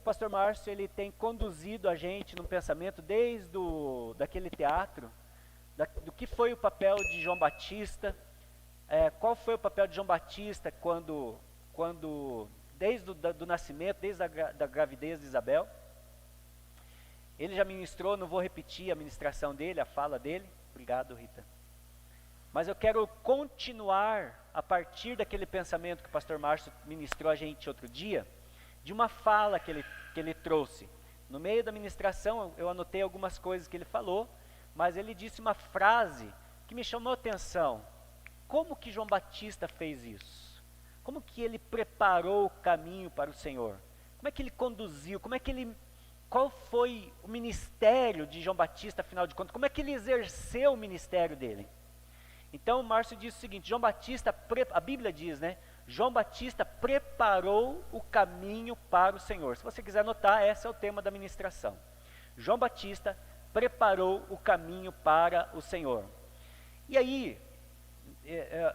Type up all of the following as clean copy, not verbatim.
o pastor Márcio, ele tem conduzido a gente num pensamento desde daquele teatro, do que foi o papel de João Batista, qual foi o papel de João Batista quando desde do nascimento, desde da gravidez de Isabel. Ele já ministrou, não vou repetir a ministração dele, a fala dele. Obrigado, Rita. Mas eu quero continuar a partir daquele pensamento que o pastor Márcio ministrou a gente outro dia, de uma fala que ele trouxe. No meio da ministração eu anotei algumas coisas que ele falou, mas ele disse uma frase que me chamou a atenção. Como que João Batista fez isso? Como que ele preparou o caminho para o Senhor? Como é que ele conduziu? Qual foi o ministério de João Batista, afinal de contas? Como é que ele exerceu o ministério dele? Então o Márcio diz o seguinte: João Batista, a Bíblia diz, né? João Batista preparou o caminho para o Senhor. Se você quiser anotar, esse é o tema da ministração. João Batista preparou o caminho para o Senhor. E aí,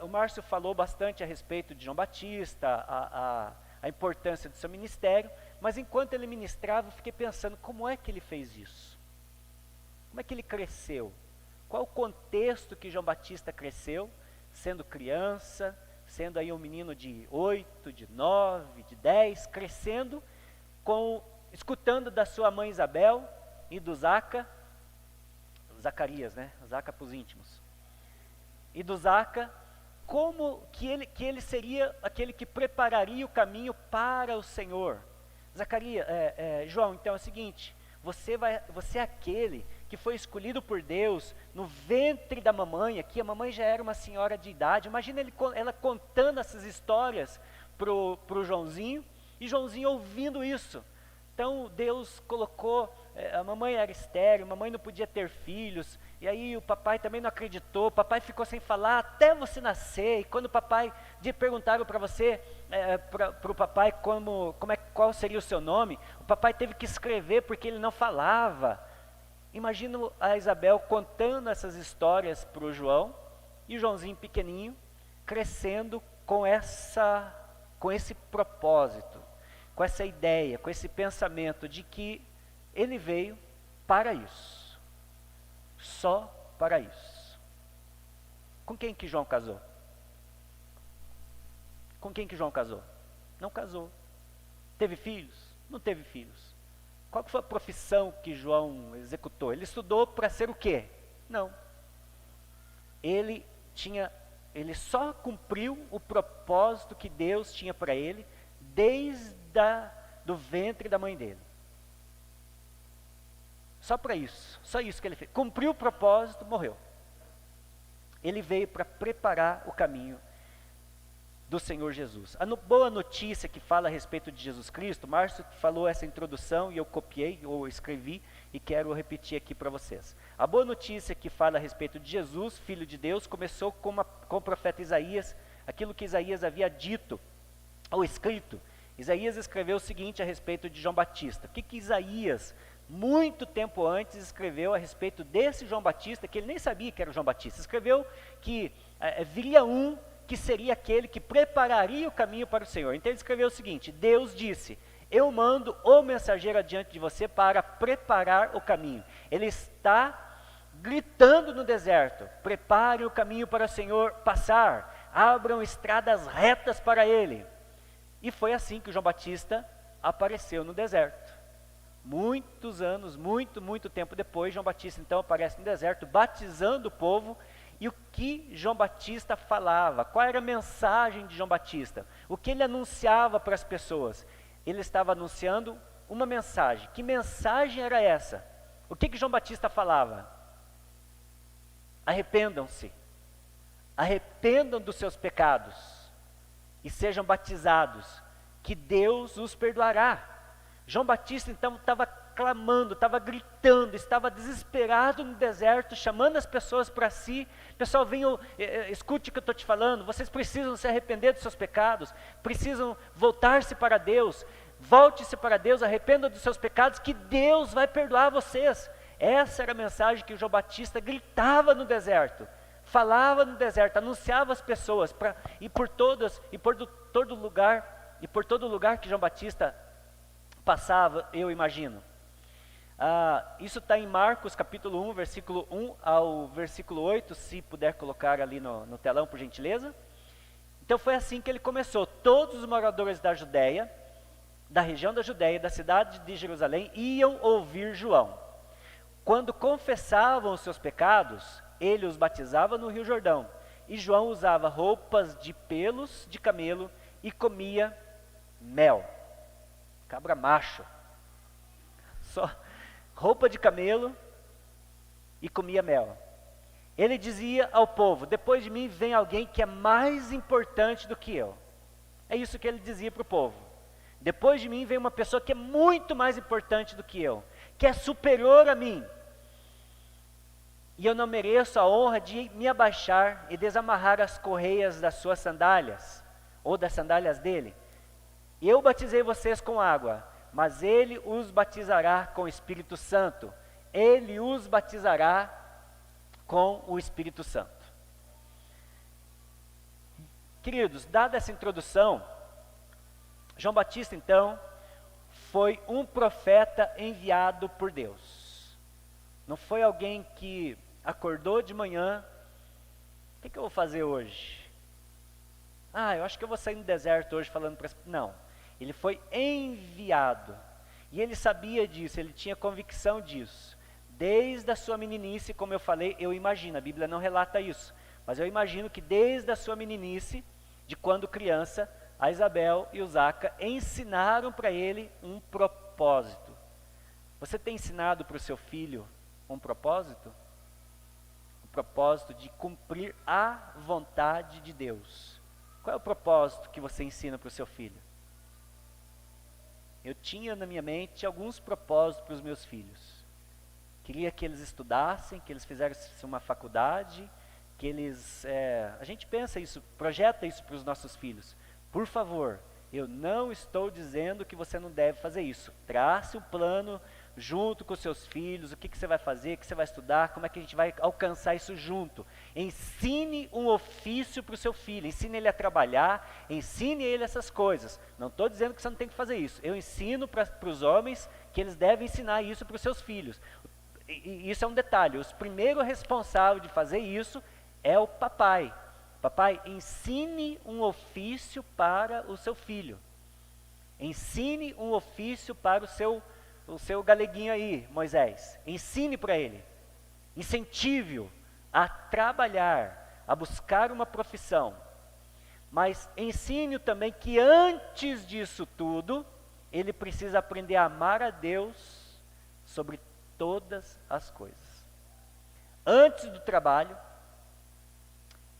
o Márcio falou bastante a respeito de João Batista, a importância do seu ministério, mas enquanto ele ministrava, eu fiquei pensando, como é que ele fez isso? Como é que ele cresceu? Qual o contexto que João Batista cresceu, sendo criança, sendo aí um menino de 8, de 9, de 10, crescendo, escutando da sua mãe Isabel e do Zacarias, né? Zaca para os íntimos. E do Zaca, como que ele seria aquele que prepararia o caminho para o Senhor. Zacarias, João, então é o seguinte, você é aquele que foi escolhido por Deus no ventre da mamãe. Aqui a mamãe já era uma senhora de idade. Imagina ela contando essas histórias pro Joãozinho, e Joãozinho ouvindo isso. Então Deus colocou, a mamãe era estéril, a mamãe não podia ter filhos, e aí o papai também não acreditou, o papai ficou sem falar até você nascer. E quando o papai, perguntaram para você, para o papai qual seria o seu nome, o papai teve que escrever porque ele não falava. Imagino a Isabel contando essas histórias para o João, e o Joãozinho pequenininho, crescendo com esse propósito, com essa ideia, com esse pensamento de que ele veio para isso, só para isso. Com quem que João casou? Com quem que João casou? Não casou. Teve filhos? Não teve filhos. Qual foi a profissão que João executou? Ele estudou para ser o quê? Não. Ele só cumpriu o propósito que Deus tinha para ele desde do ventre da mãe dele. Só para isso, só isso que ele fez. Cumpriu o propósito, morreu. Ele veio para preparar o caminho do Senhor Jesus. A boa notícia que fala a respeito de Jesus Cristo, Márcio falou essa introdução e eu copiei, ou escrevi, e quero repetir aqui para vocês. A boa notícia que fala a respeito de Jesus, Filho de Deus, começou com o profeta Isaías, aquilo que Isaías havia dito, ou escrito. Isaías escreveu o seguinte a respeito de João Batista. O que Isaías, muito tempo antes, escreveu a respeito desse João Batista, que ele nem sabia que era o João Batista. Escreveu que viria um que seria aquele que prepararia o caminho para o Senhor. Então ele escreveu o seguinte: Deus disse, eu mando o mensageiro adiante de você para preparar o caminho. Ele está gritando no deserto, prepare o caminho para o Senhor passar, abram estradas retas para ele. E foi assim que o João Batista apareceu no deserto. Muitos anos, muito tempo depois, João Batista então aparece no deserto, batizando o povo. E o que João Batista falava? Qual era a mensagem de João Batista? O que ele anunciava para as pessoas? Ele estava anunciando uma mensagem. Que mensagem era essa? O que João Batista falava? Arrependam-se. Arrependam dos seus pecados e sejam batizados, que Deus os perdoará. João Batista então estava clamando, estava gritando, estava desesperado no deserto, chamando as pessoas para si. Pessoal, venham, escute o que eu estou te falando, vocês precisam se arrepender dos seus pecados, precisam voltar-se para Deus, volte-se para Deus, arrependam dos seus pecados, que Deus vai perdoar vocês. Essa era a mensagem que o João Batista gritava no deserto, falava no deserto, anunciava às pessoas, por todo lugar que João Batista passava, eu imagino? Isso está em Marcos capítulo 1, versículo 1 ao versículo 8, se puder colocar ali no telão, por gentileza. Então foi assim que ele começou. Todos os moradores da Judéia, da região da Judéia, da cidade de Jerusalém, iam ouvir João. Quando confessavam os seus pecados, ele os batizava no Rio Jordão. E João usava roupas de pelos de camelo e comia mel. Cabra macho. Só roupa de camelo e comia mel. Ele dizia ao povo: depois de mim vem alguém que é mais importante do que eu. É isso que ele dizia para o povo. Depois de mim vem uma pessoa que é muito mais importante do que eu, que é superior a mim. E eu não mereço a honra de me abaixar e desamarrar as correias das suas sandálias, ou das sandálias dele. Eu batizei vocês com água, mas ele os batizará com o Espírito Santo. Ele os batizará com o Espírito Santo. Queridos, dada essa introdução, João Batista, então, foi um profeta enviado por Deus. Não foi alguém que acordou de manhã: o que eu vou fazer hoje? Eu acho que eu vou sair no deserto hoje falando para... Não, ele foi enviado. E ele sabia disso, ele tinha convicção disso. Desde a sua meninice, como eu falei, eu imagino, a Bíblia não relata isso, mas eu imagino que desde a sua meninice, de quando criança, a Isabel e o Zaca ensinaram para ele um propósito. Você tem ensinado para o seu filho um propósito? O propósito de cumprir a vontade de Deus. Qual é o propósito que você ensina para o seu filho? Eu tinha na minha mente alguns propósitos para os meus filhos. Queria que eles estudassem, que eles fizessem uma faculdade, que eles... a gente pensa isso, projeta isso para os nossos filhos. Por favor, eu não estou dizendo que você não deve fazer isso. Trace um plano junto com os seus filhos, o que você vai fazer, o que você vai estudar, como é que a gente vai alcançar isso junto. Ensine um ofício para o seu filho, ensine ele a trabalhar, ensine ele essas coisas. Não estou dizendo que você não tem que fazer isso. Eu ensino para os homens que eles devem ensinar isso para os seus filhos. E isso é um detalhe, o primeiro responsável de fazer isso é o papai. Papai, ensine um ofício para o seu filho. Ensine um ofício para o seu galeguinho aí, Moisés. Ensine para ele. Incentive-o a trabalhar, a buscar uma profissão. Mas ensine-o também que antes disso tudo, ele precisa aprender a amar a Deus sobre todas as coisas. Antes do trabalho,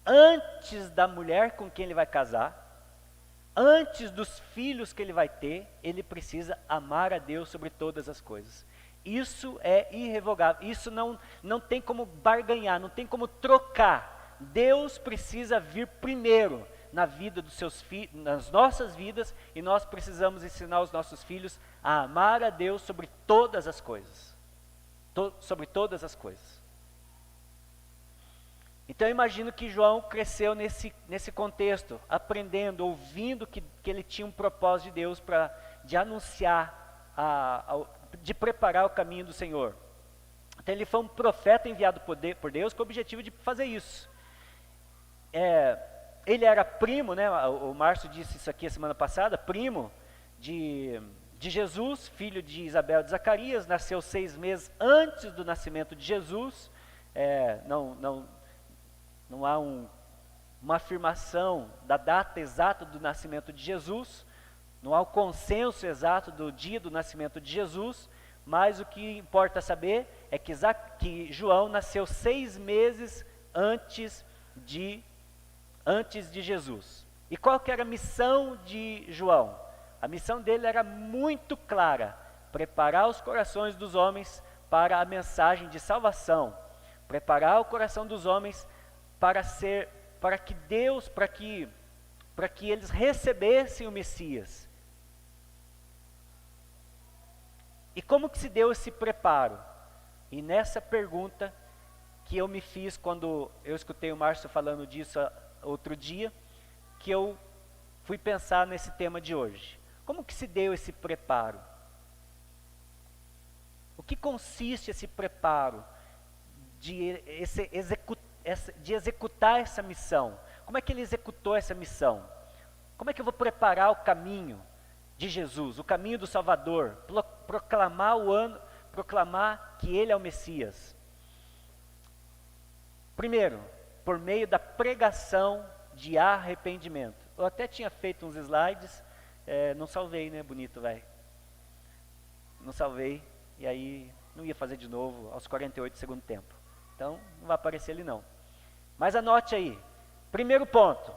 antes da mulher com quem ele vai casar, antes dos filhos que ele vai ter, ele precisa amar a Deus sobre todas as coisas. Isso é irrevogável, isso não tem como barganhar, não tem como trocar. Deus precisa vir primeiro na vida dos seus filhos, nas nossas vidas, e nós precisamos ensinar os nossos filhos a amar a Deus sobre todas as coisas. Sobre todas as coisas. Então eu imagino que João cresceu nesse contexto, aprendendo, ouvindo que ele tinha um propósito de Deus de anunciar, de preparar o caminho do Senhor. Então ele foi um profeta enviado por Deus com o objetivo de fazer isso. Ele era primo, né? O Márcio disse isso aqui a semana passada, primo de Jesus, filho de Isabel e de Zacarias, nasceu 6 meses antes do nascimento de Jesus. Não há uma afirmação da data exata do nascimento de Jesus, não há o consenso exato do dia do nascimento de Jesus, mas o que importa saber é que João nasceu 6 meses antes de Jesus. E qual que era a missão de João? A missão dele era muito clara: preparar os corações dos homens para a mensagem de salvação, preparar o coração dos homens para que eles recebessem o Messias. E como que se deu esse preparo? E nessa pergunta que eu me fiz quando eu escutei o Márcio falando disso outro dia, que eu fui pensar nesse tema de hoje. Como que se deu esse preparo? que consiste esse preparo de executar essa missão? Como é que ele executou essa missão? Como é que eu vou preparar o caminho de Jesus, o caminho do Salvador, proclamar que Ele é o Messias? Primeiro, por meio da pregação de arrependimento. Eu até tinha feito uns slides, não salvei, né? Bonito, velho. Não salvei, e aí não ia fazer de novo aos 48 do segundo tempo. Então, não vai aparecer ali não. Mas anote aí, primeiro ponto,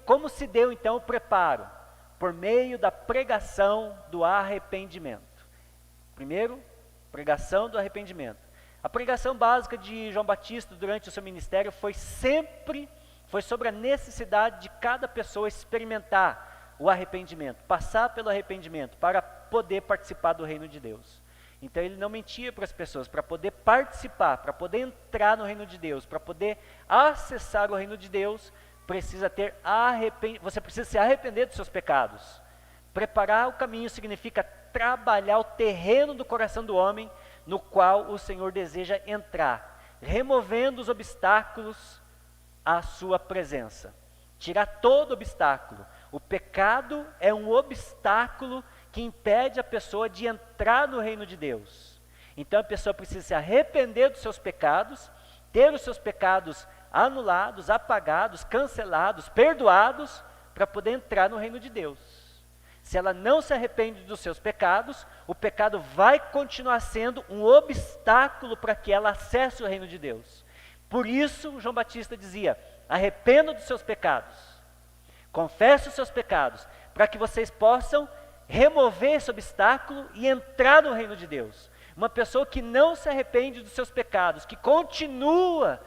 como se deu então o preparo? Por meio da pregação do arrependimento. Primeiro, pregação do arrependimento. A pregação básica de João Batista durante o seu ministério foi sobre a necessidade de cada pessoa experimentar o arrependimento, passar pelo arrependimento para poder participar do reino de Deus. Então ele não mentia para as pessoas, para poder participar, para poder entrar no reino de Deus, para poder acessar o reino de Deus, você precisa se arrepender dos seus pecados. Preparar o caminho significa trabalhar o terreno do coração do homem no qual o Senhor deseja entrar, removendo os obstáculos à sua presença. Tirar todo obstáculo. O pecado é um obstáculo que impede a pessoa de entrar no reino de Deus. Então a pessoa precisa se arrepender dos seus pecados, ter os seus pecados anulados, apagados, cancelados, perdoados, para poder entrar no reino de Deus. Se ela não se arrepende dos seus pecados, o pecado vai continuar sendo um obstáculo para que ela acesse o reino de Deus. Por isso, João Batista dizia: arrependa dos seus pecados, confesse os seus pecados, para que vocês possam remover esse obstáculo e entrar no reino de Deus. Uma pessoa que não se arrepende dos seus pecados, que continua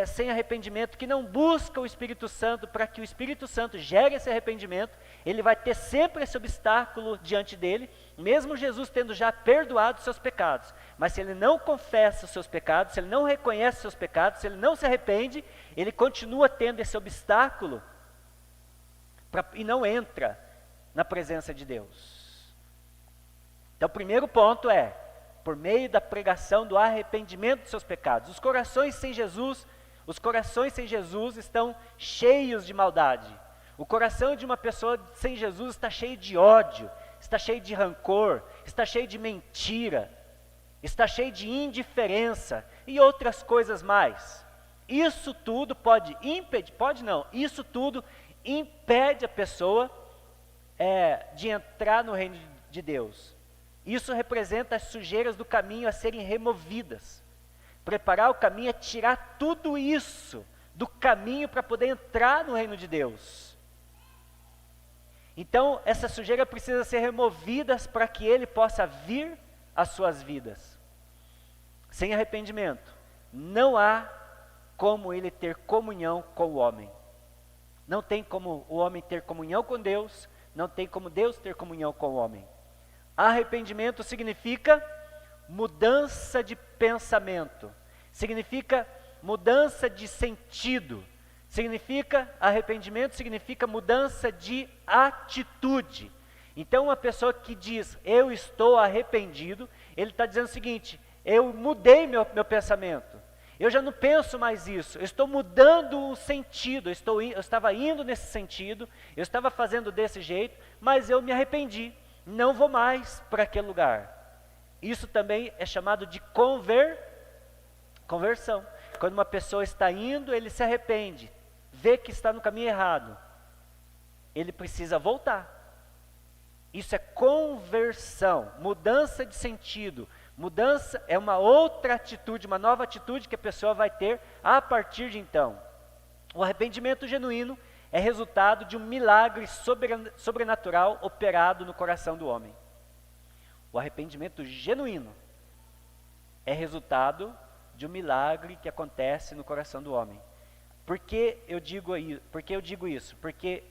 sem arrependimento, que não busca o Espírito Santo para que o Espírito Santo gere esse arrependimento, ele vai ter sempre esse obstáculo diante dele, mesmo Jesus tendo já perdoado os seus pecados. Mas se ele não confessa os seus pecados, se ele não reconhece os seus pecados, se ele não se arrepende, ele continua tendo esse obstáculo e não entra na presença de Deus. Então o primeiro ponto é, por meio da pregação do arrependimento dos seus pecados. Os corações sem Jesus estão cheios de maldade. O coração de uma pessoa sem Jesus está cheio de ódio, está cheio de rancor, está cheio de mentira, está cheio de indiferença e outras coisas mais. Isso tudo isso tudo impede a pessoa de entrar no reino de Deus. Isso representa as sujeiras do caminho a serem removidas. Preparar o caminho é tirar tudo isso do caminho para poder entrar no reino de Deus. Então, essa sujeira precisa ser removida para que ele possa vir às suas vidas. Sem arrependimento, não há como ele ter comunhão com o homem. Não tem como o homem ter comunhão com Deus, não tem como Deus ter comunhão com o homem. Arrependimento significa mudança de pensamento, significa mudança de sentido, arrependimento significa mudança de atitude. Então uma pessoa que diz, eu estou arrependido, ele está dizendo o seguinte, eu mudei meu pensamento, eu já não penso mais isso, eu estou mudando o sentido, eu estava indo nesse sentido, eu estava fazendo desse jeito, mas eu me arrependi. Não vou mais para aquele lugar. Isso também é chamado de conversão. Quando uma pessoa está indo, ele se arrepende, vê que está no caminho errado, ele precisa voltar. Isso é conversão, mudança de sentido. Mudança é uma outra atitude, uma nova atitude que a pessoa vai ter a partir de então. O arrependimento genuíno é resultado de um milagre sobrenatural operado no coração do homem. O arrependimento genuíno é resultado de um milagre que acontece no coração do homem. Por que eu digo isso? Porque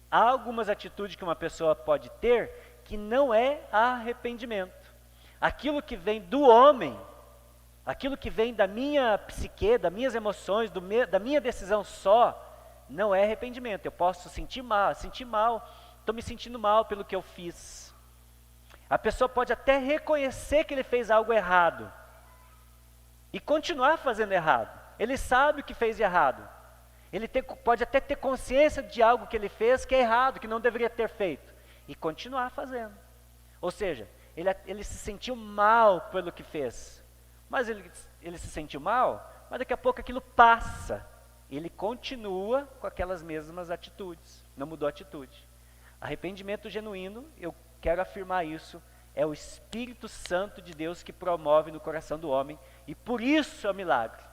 há algumas atitudes que uma pessoa pode ter que não é arrependimento. Aquilo que vem do homem, aquilo que vem da minha psique, das minhas emoções, da minha decisão só, não é arrependimento. Eu posso sentir mal, estou me sentindo mal pelo que eu fiz. A pessoa pode até reconhecer que ele fez algo errado e continuar fazendo errado. Ele sabe o que fez de errado. Ele pode até ter consciência de algo que ele fez que é errado, que não deveria ter feito, e continuar fazendo. Ou seja, ele se sentiu mal pelo que fez, mas ele se sentiu mal, mas daqui a pouco aquilo passa, e ele continua com aquelas mesmas atitudes, não mudou a atitude. Arrependimento genuíno, eu quero afirmar isso, é o Espírito Santo de Deus que promove no coração do homem, e por isso é o milagre.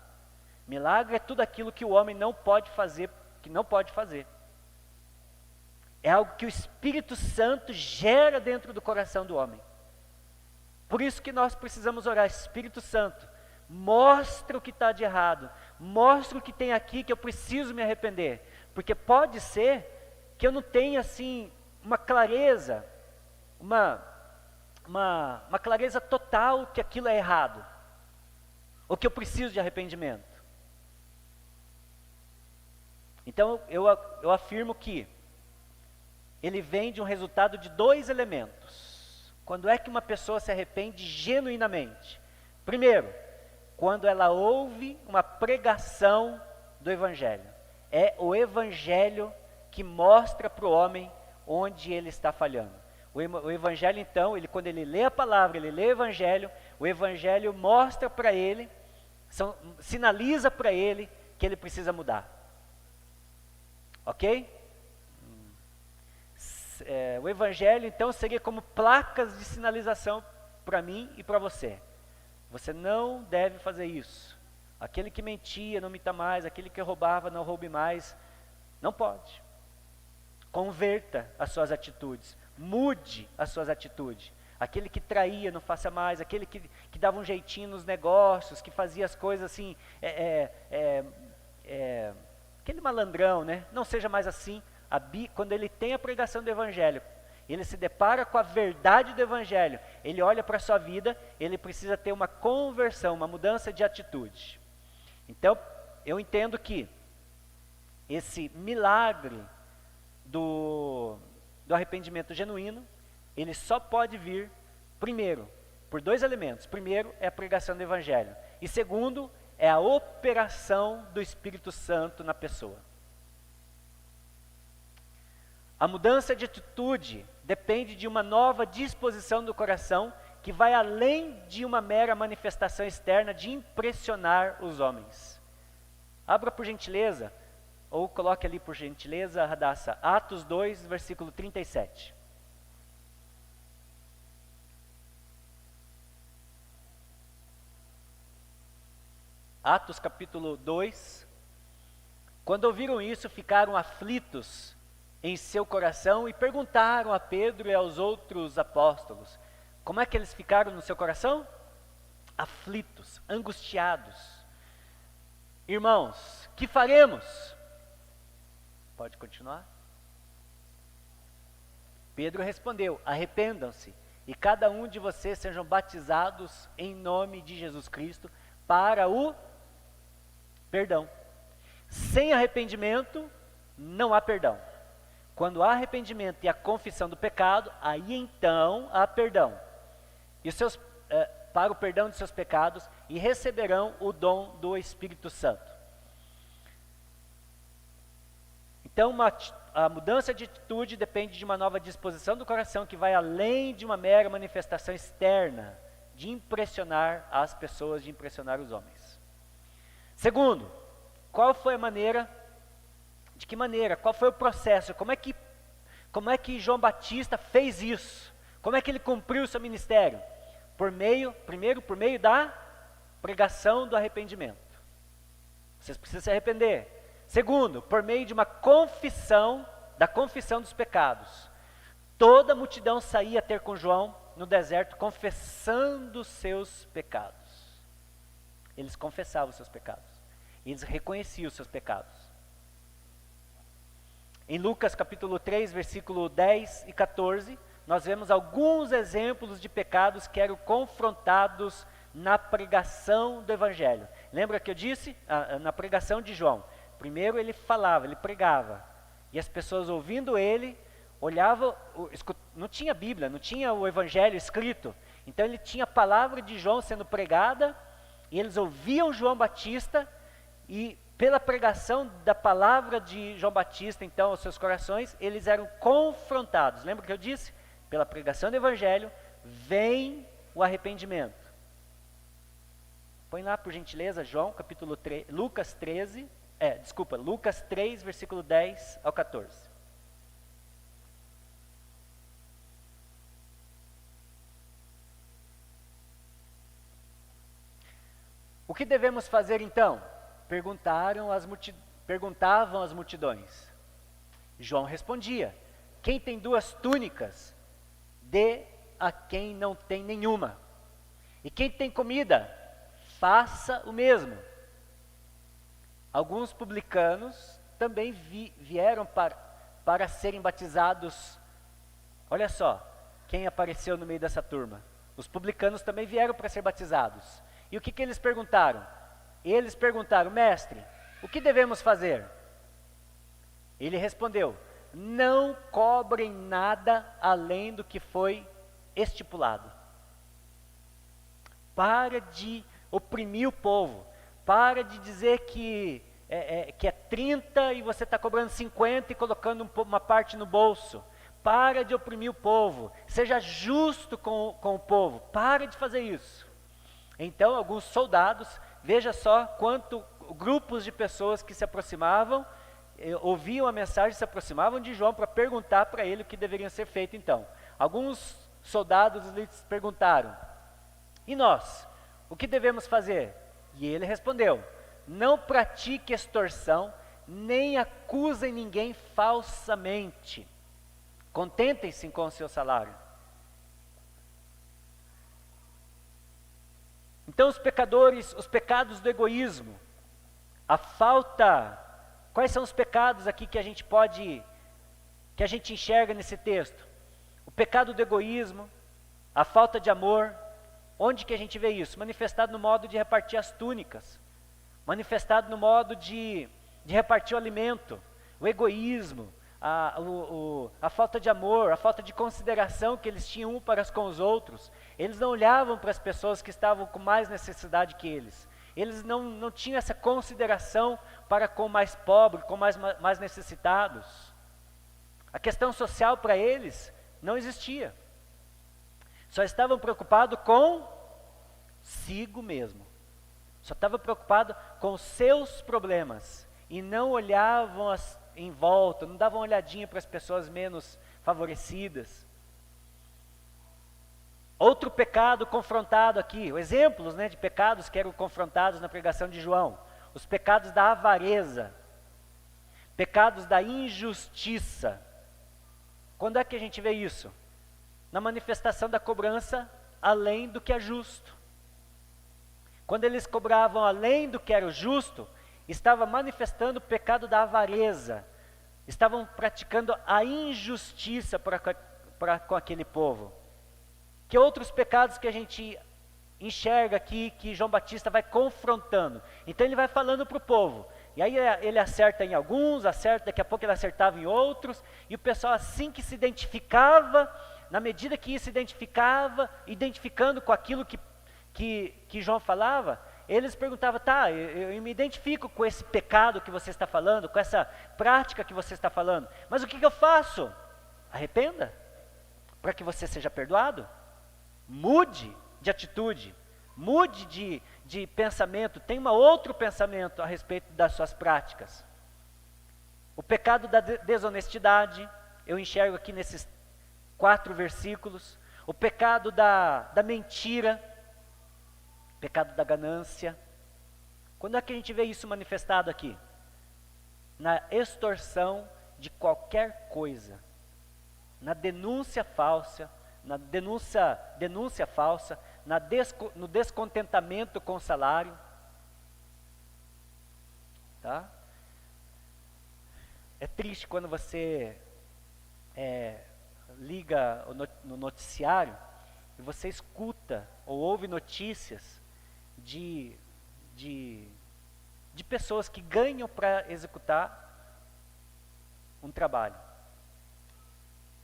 Milagre é tudo aquilo que o homem não pode fazer, que não pode fazer. É algo que o Espírito Santo gera dentro do coração do homem. Por isso que nós precisamos orar: Espírito Santo, mostra o que está de errado, mostra o que tem aqui que eu preciso me arrepender. Porque pode ser que eu não tenha assim uma clareza, uma clareza total que aquilo é errado, ou que eu preciso de arrependimento. Então eu afirmo que ele vem de um resultado de 2 elementos. Quando é que uma pessoa se arrepende genuinamente? Primeiro, quando ela ouve uma pregação do Evangelho. É o Evangelho que mostra para o homem onde ele está falhando. O Evangelho, então, quando ele lê a palavra, ele lê o Evangelho mostra para ele, sinaliza para ele que ele precisa mudar. Ok? O Evangelho, então, seria como placas de sinalização para mim e para você. Você não deve fazer isso. Aquele que mentia, não minta mais. Aquele que roubava, não roube mais. Não pode. Converta as suas atitudes. Mude as suas atitudes. Aquele que traía, não faça mais. Aquele que dava um jeitinho nos negócios, que fazia as coisas assim, aquele malandrão, né? Não seja mais assim. Quando ele tem a pregação do Evangelho, ele se depara com a verdade do Evangelho, ele olha para a sua vida, ele precisa ter uma conversão, uma mudança de atitude. Então, eu entendo que esse milagre do arrependimento genuíno, ele só pode vir, primeiro, por 2 elementos. Primeiro, é a pregação do Evangelho. E segundo, é a operação do Espírito Santo na pessoa. A mudança de atitude depende de uma nova disposição do coração que vai além de uma mera manifestação externa de impressionar os homens. Abra por gentileza, ou coloque ali por gentileza, Radassa, Atos 2, versículo 37. Atos capítulo 2. Quando ouviram isso, ficaram aflitos em seu coração e perguntaram a Pedro e aos outros apóstolos. Como é que eles ficaram no seu coração? Aflitos, angustiados. Irmãos, que faremos? Pode continuar. Pedro respondeu: arrependam-se e cada um de vocês sejam batizados em nome de Jesus Cristo para o perdão. Sem arrependimento não há perdão. Quando há arrependimento e a confissão do pecado, aí então há perdão. E para o perdão de seus pecados, e receberão o dom do Espírito Santo. Então, a mudança de atitude depende de uma nova disposição do coração que vai além de uma mera manifestação externa, de impressionar as pessoas, de impressionar os homens. Segundo, qual foi a maneira... De que maneira? Qual foi o processo? Como é que João Batista fez isso? Como é que ele cumpriu o seu ministério? Primeiro, por meio da pregação do arrependimento. Vocês precisam se arrepender. Segundo, por meio de uma confissão, da confissão dos pecados. Toda a multidão saía ter com João no deserto, confessando os seus pecados. Eles confessavam os seus pecados. Eles reconheciam os seus pecados. Em Lucas capítulo 3, versículo 10 e 14, nós vemos alguns exemplos de pecados que eram confrontados na pregação do Evangelho. Lembra que eu disse? Na pregação de João. Primeiro ele falava, ele pregava. E as pessoas ouvindo ele, olhavam, não tinha Bíblia, não tinha o Evangelho escrito. Então ele tinha a palavra de João sendo pregada, e eles ouviam João Batista, e pela pregação da palavra de João Batista, então, aos seus corações, eles eram confrontados. Lembra que eu disse? Pela pregação do Evangelho, vem o arrependimento. Põe lá, por gentileza, João, capítulo 3, Lucas 3, versículo 10 ao 14. O que devemos fazer então? Perguntavam as multidões. João respondia: quem tem 2 túnicas, dê a quem não tem nenhuma. E quem tem comida, faça o mesmo. Alguns publicanos também vieram para serem batizados. Olha só, quem apareceu no meio dessa turma. Os publicanos também vieram para ser batizados. E o que eles perguntaram? Eles perguntaram: mestre, o que devemos fazer? Ele respondeu: não cobrem nada além do que foi estipulado. Para de oprimir o povo. Para de dizer que é 30 e você está cobrando 50 e colocando uma parte no bolso. Para de oprimir o povo. Seja justo com o povo. Para de fazer isso. Então, alguns soldados, veja só quanto grupos de pessoas que se aproximavam, ouviam a mensagem, se aproximavam de João para perguntar para ele o que deveria ser feito então. Alguns soldados lhes perguntaram: e nós? O que devemos fazer? E ele respondeu: não pratique extorsão, nem acusem ninguém falsamente. Contentem-se com o seu salário. Então os pecados do egoísmo, a falta, quais são os pecados aqui que a gente enxerga nesse texto? O pecado do egoísmo, a falta de amor. Onde que a gente vê isso? Manifestado no modo de repartir as túnicas, manifestado no modo de repartir o alimento, o egoísmo, a falta de amor, a falta de consideração que eles tinham um para com os outros. Eles não olhavam para as pessoas que estavam com mais necessidade que eles. Eles não tinham essa consideração para com o mais pobre, com mais necessitados. A questão social para eles não existia. Só estavam preocupados consigo mesmo. Só estavam preocupados com os seus problemas. E não olhavam em volta, não davam uma olhadinha para as pessoas menos favorecidas. Outro pecado confrontado aqui, exemplos de pecados que eram confrontados na pregação de João. Os pecados da avareza, pecados da injustiça. Quando é que a gente vê isso? Na manifestação da cobrança além do que é justo. Quando eles cobravam além do que era o justo, estava manifestando o pecado da avareza. Estavam praticando a injustiça para com aquele povo. Que outros pecados que a gente enxerga aqui, que João Batista vai confrontando? Então ele vai falando para o povo. E aí ele acerta em alguns, daqui a pouco ele acertava em outros. E o pessoal assim que se identificava, na medida que ia se identificando com aquilo que João falava, eles perguntavam: tá, eu me identifico com esse pecado que você está falando, com essa prática que você está falando, mas o que eu faço? Arrependa, para que você seja perdoado. Mude de atitude, mude de pensamento, tenha um outro pensamento a respeito das suas práticas. O pecado da desonestidade, eu enxergo aqui nesses 4 versículos. O pecado da mentira, pecado da ganância. Quando é que a gente vê isso manifestado aqui? Na extorsão de qualquer coisa, na denúncia falsa, no descontentamento com o salário. Tá? É triste quando você liga no noticiário e você escuta ou ouve notícias de pessoas que ganham para executar um trabalho.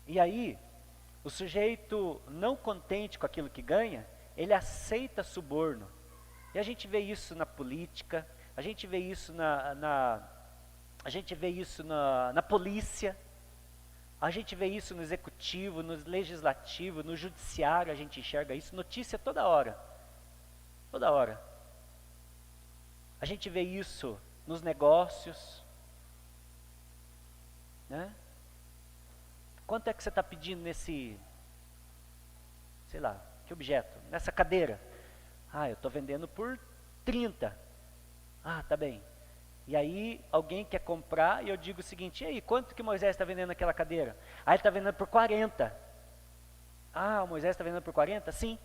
E aí, O sujeito não contente com aquilo que ganha, ele aceita suborno. E a gente vê isso na política, a gente vê isso na polícia, a gente vê isso no executivo, no legislativo, no judiciário, a gente enxerga isso, notícia toda hora. Toda hora. A gente vê isso nos negócios, né? Quanto é que você está pedindo nesse, sei lá, que objeto? Nessa cadeira? Ah, eu estou vendendo por 30. Ah, tá bem. E aí alguém quer comprar e eu digo o seguinte, e aí, quanto que Moisés está vendendo aquela cadeira? Ah, ele está vendendo por 40. Ah, o Moisés está vendendo por 40? Sim.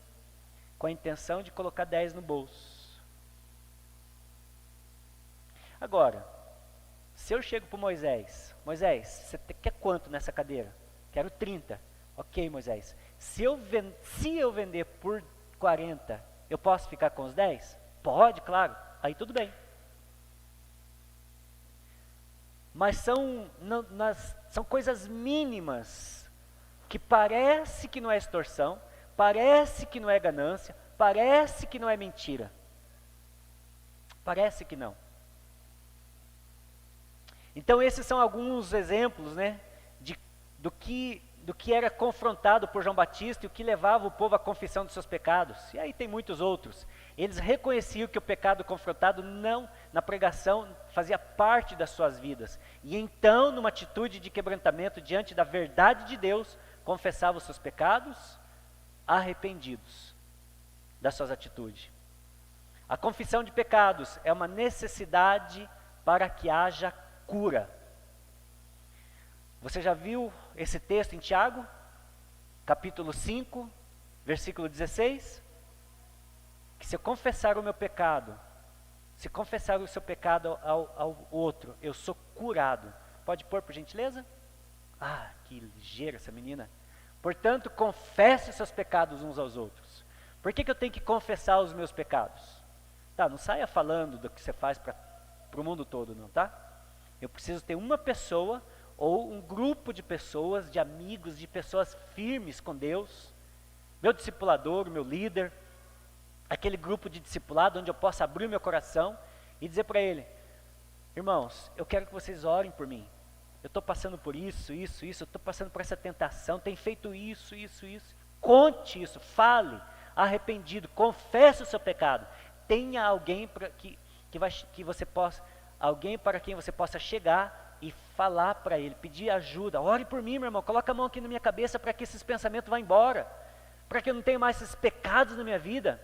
Com a intenção de colocar 10 no bolso. Agora, se eu chego para Moisés, Moisés, você quer quanto nessa cadeira? Quero 30. Ok, Moisés. Se eu vender por 40, eu posso ficar com os 10? Pode, claro. Aí tudo bem. Mas são coisas mínimas que parece que não é extorsão, parece que não é ganância, parece que não é mentira. Parece que não. Então esses são alguns exemplos, né, do que era confrontado por João Batista e o que levava o povo à confissão dos seus pecados. E aí tem muitos outros. Eles reconheciam que o pecado confrontado não, na pregação, fazia parte das suas vidas. E então, numa atitude de quebrantamento diante da verdade de Deus, confessavam os seus pecados, arrependidos das suas atitudes. A confissão de pecados é uma necessidade para que haja cura. Você já viu esse texto em Tiago, capítulo 5, versículo 16? Que se eu confessar o meu pecado, se confessar o seu pecado ao outro, eu sou curado. Pode pôr, por gentileza? Ah, que ligeira essa menina. Portanto, confesse os seus pecados uns aos outros. Por que eu tenho que confessar os meus pecados? Tá, não saia falando do que você faz para o mundo todo, não, tá? Eu preciso ter uma pessoa ou um grupo de pessoas, de amigos, de pessoas firmes com Deus, meu discipulador, meu líder, aquele grupo de discipulado onde eu possa abrir o meu coração e dizer para ele, irmãos, eu quero que vocês orem por mim, eu estou passando por isso, eu estou passando por essa tentação, tenho feito isso, conte isso, fale, arrependido, confesse o seu pecado, tenha alguém para alguém para quem você possa chegar e falar para ele, pedir ajuda. Ore por mim, meu irmão, coloca a mão aqui na minha cabeça para que esses pensamentos vá embora, para que eu não tenha mais esses pecados na minha vida.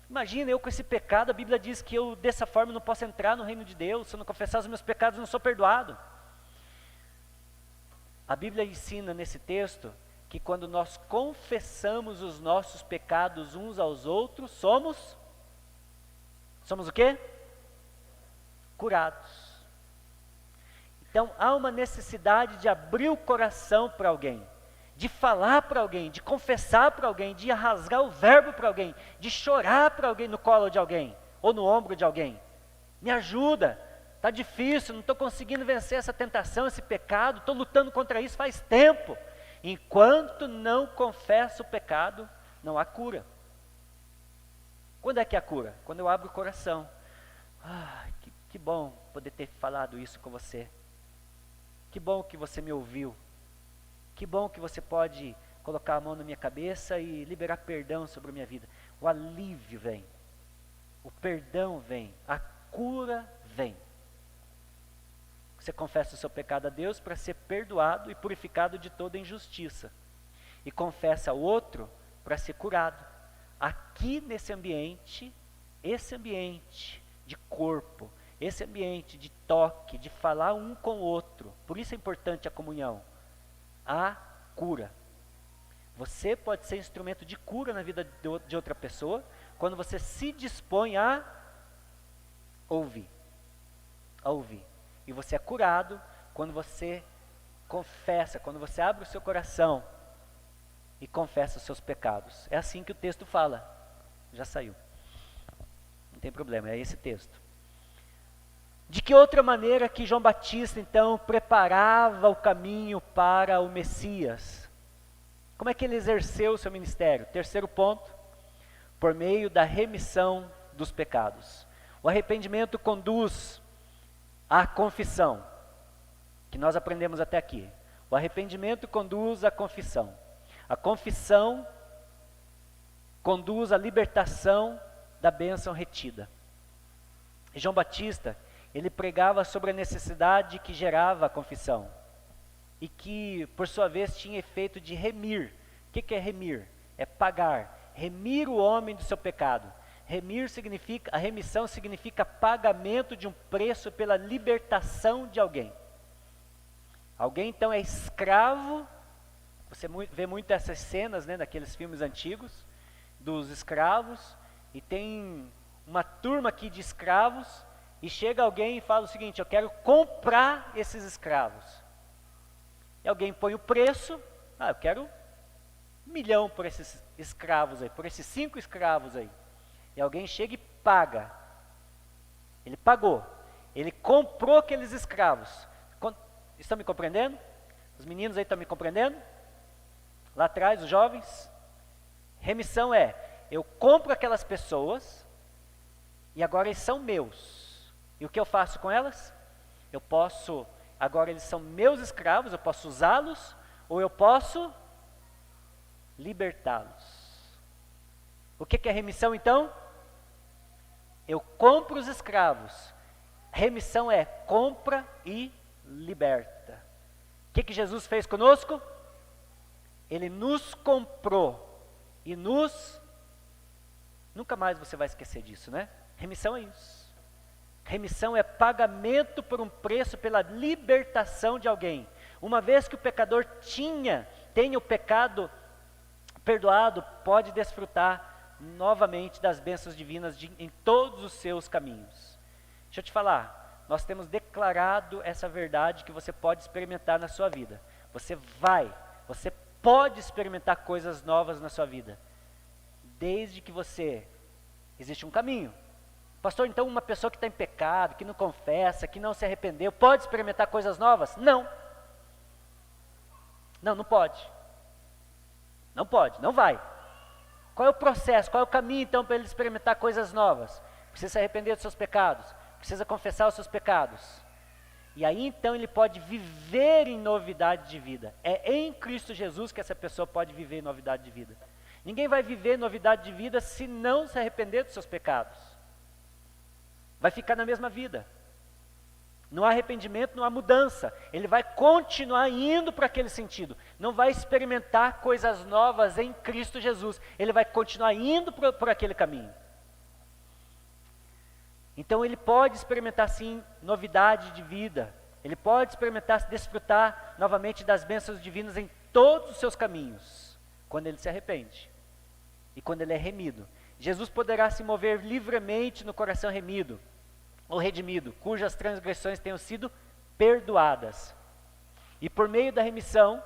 Imagina, eu com esse pecado, a Bíblia diz que eu dessa forma não posso entrar no reino de Deus, se eu não confessar os meus pecados, eu não sou perdoado. A Bíblia ensina nesse texto que quando nós confessamos os nossos pecados uns aos outros, somos o quê? Curados. Então, há uma necessidade de abrir o coração para alguém, de falar para alguém, de confessar para alguém, de rasgar o verbo para alguém, de chorar para alguém no colo de alguém, ou no ombro de alguém. Me ajuda, está difícil, não estou conseguindo vencer essa tentação, esse pecado, estou lutando contra isso faz tempo. Enquanto não confesso o pecado, não há cura. Quando é que há cura? Quando eu abro o coração. Que bom poder ter falado isso com você. Que bom que você me ouviu. Que bom que você pode colocar a mão na minha cabeça e liberar perdão sobre a minha vida. O alívio vem. O perdão vem. A cura vem. Você confessa o seu pecado a Deus para ser perdoado e purificado de toda injustiça. E confessa ao outro para ser curado. Aqui nesse ambiente, esse ambiente de corpo, esse ambiente de toque, de falar um com o outro. Por isso é importante a comunhão. A cura. Você pode ser instrumento de cura na vida de outra pessoa quando você se dispõe a ouvir. A ouvir. E você é curado quando você confessa, quando você abre o seu coração e confessa os seus pecados. É assim que o texto fala. Já saiu. Não tem problema, é esse texto. De que outra maneira que João Batista, então, preparava o caminho para o Messias? Como é que ele exerceu o seu ministério? Terceiro ponto, por meio da remissão dos pecados. O arrependimento conduz à confissão, que nós aprendemos até aqui. O arrependimento conduz à confissão. A confissão conduz à libertação da bênção retida. E João Batista, ele pregava sobre a necessidade que gerava a confissão e que, por sua vez, tinha efeito de remir. O que é remir? É pagar. Remir o homem do seu pecado. A remissão significa pagamento de um preço pela libertação de alguém. Alguém então é escravo, você vê muito essas cenas, né, naqueles filmes antigos, dos escravos, e tem uma turma aqui de escravos, e chega alguém e fala o seguinte: eu quero comprar esses escravos. E alguém põe o preço, eu quero 1 milhão por esses escravos aí, por esses 5 escravos aí. E alguém chega e paga. Ele pagou, ele comprou aqueles escravos. Estão me compreendendo? Os meninos aí estão me compreendendo? Lá atrás, os jovens. Remissão é, eu compro aquelas pessoas e agora eles são meus. E o que eu faço com elas? Agora eles são meus escravos, eu posso usá-los ou eu posso libertá-los. O que é remissão então? Eu compro os escravos. Remissão é compra e liberta. O que Jesus fez conosco? Ele nos comprou e nunca mais você vai esquecer disso, né? Remissão é isso. Remissão é pagamento por um preço pela libertação de alguém. Uma vez que o pecador tenha o pecado perdoado, pode desfrutar novamente das bênçãos divinas em todos os seus caminhos. Deixa eu te falar. Nós temos declarado essa verdade que você pode experimentar na sua vida. Você pode experimentar coisas novas na sua vida. Desde que existe um caminho. Pastor, então uma pessoa que está em pecado, que não confessa, que não se arrependeu, pode experimentar coisas novas? Não. Não pode. Não pode, não vai. Qual é o processo, qual é o caminho então para ele experimentar coisas novas? Precisa se arrepender dos seus pecados. Precisa confessar os seus pecados. E aí então ele pode viver em novidade de vida. É em Cristo Jesus que essa pessoa pode viver em novidade de vida. Ninguém vai viver novidade de vida se não se arrepender dos seus pecados. Vai ficar na mesma vida. Não há arrependimento, não há mudança. Ele vai continuar indo para aquele sentido. Não vai experimentar coisas novas em Cristo Jesus. Ele vai continuar indo por aquele caminho. Então ele pode experimentar sim novidade de vida, ele pode experimentar, desfrutar novamente das bênçãos divinas em todos os seus caminhos, quando ele se arrepende e quando ele é remido. Jesus poderá se mover livremente no coração remido ou redimido, cujas transgressões tenham sido perdoadas. E por meio da remissão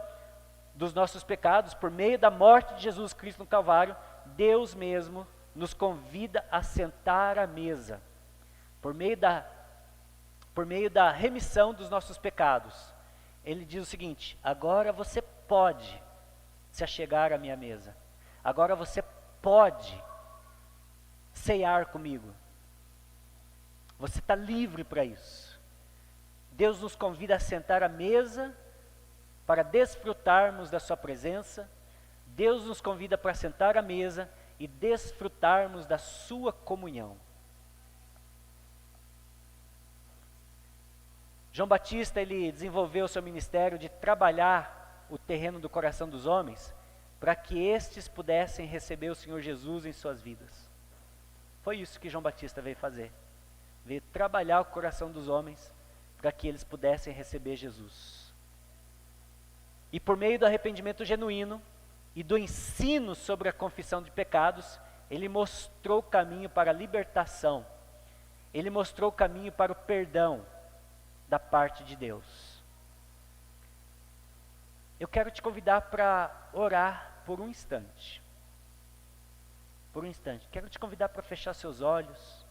dos nossos pecados, por meio da morte de Jesus Cristo no Calvário, Deus mesmo nos convida a sentar à mesa. Por meio da remissão dos nossos pecados, ele diz o seguinte: agora você pode se achegar à minha mesa, agora você pode ceiar comigo, você está livre para isso. Deus nos convida a sentar à mesa para desfrutarmos da sua presença, Deus nos convida para sentar à mesa e desfrutarmos da sua comunhão. João Batista, ele desenvolveu o seu ministério de trabalhar o terreno do coração dos homens para que estes pudessem receber o Senhor Jesus em suas vidas. Foi isso que João Batista veio fazer. Veio trabalhar o coração dos homens para que eles pudessem receber Jesus. E por meio do arrependimento genuíno e do ensino sobre a confissão de pecados, ele mostrou o caminho para a libertação. Ele mostrou o caminho para o perdão da parte de Deus. Eu quero te convidar para orar por um instante. Por um instante. Quero te convidar para fechar seus olhos.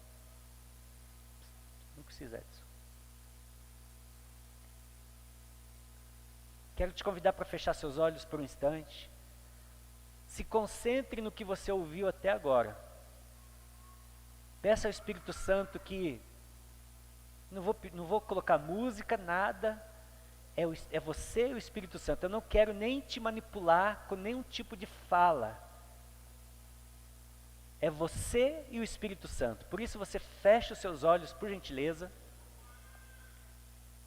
Não precisa disso. Quero te convidar para fechar seus olhos por um instante. Se concentre no que você ouviu até agora. Peça ao Espírito Santo que, não vou colocar música, nada, é você e o Espírito Santo. Eu não quero nem te manipular com nenhum tipo de fala. É você e o Espírito Santo. Por isso você fecha os seus olhos, por gentileza,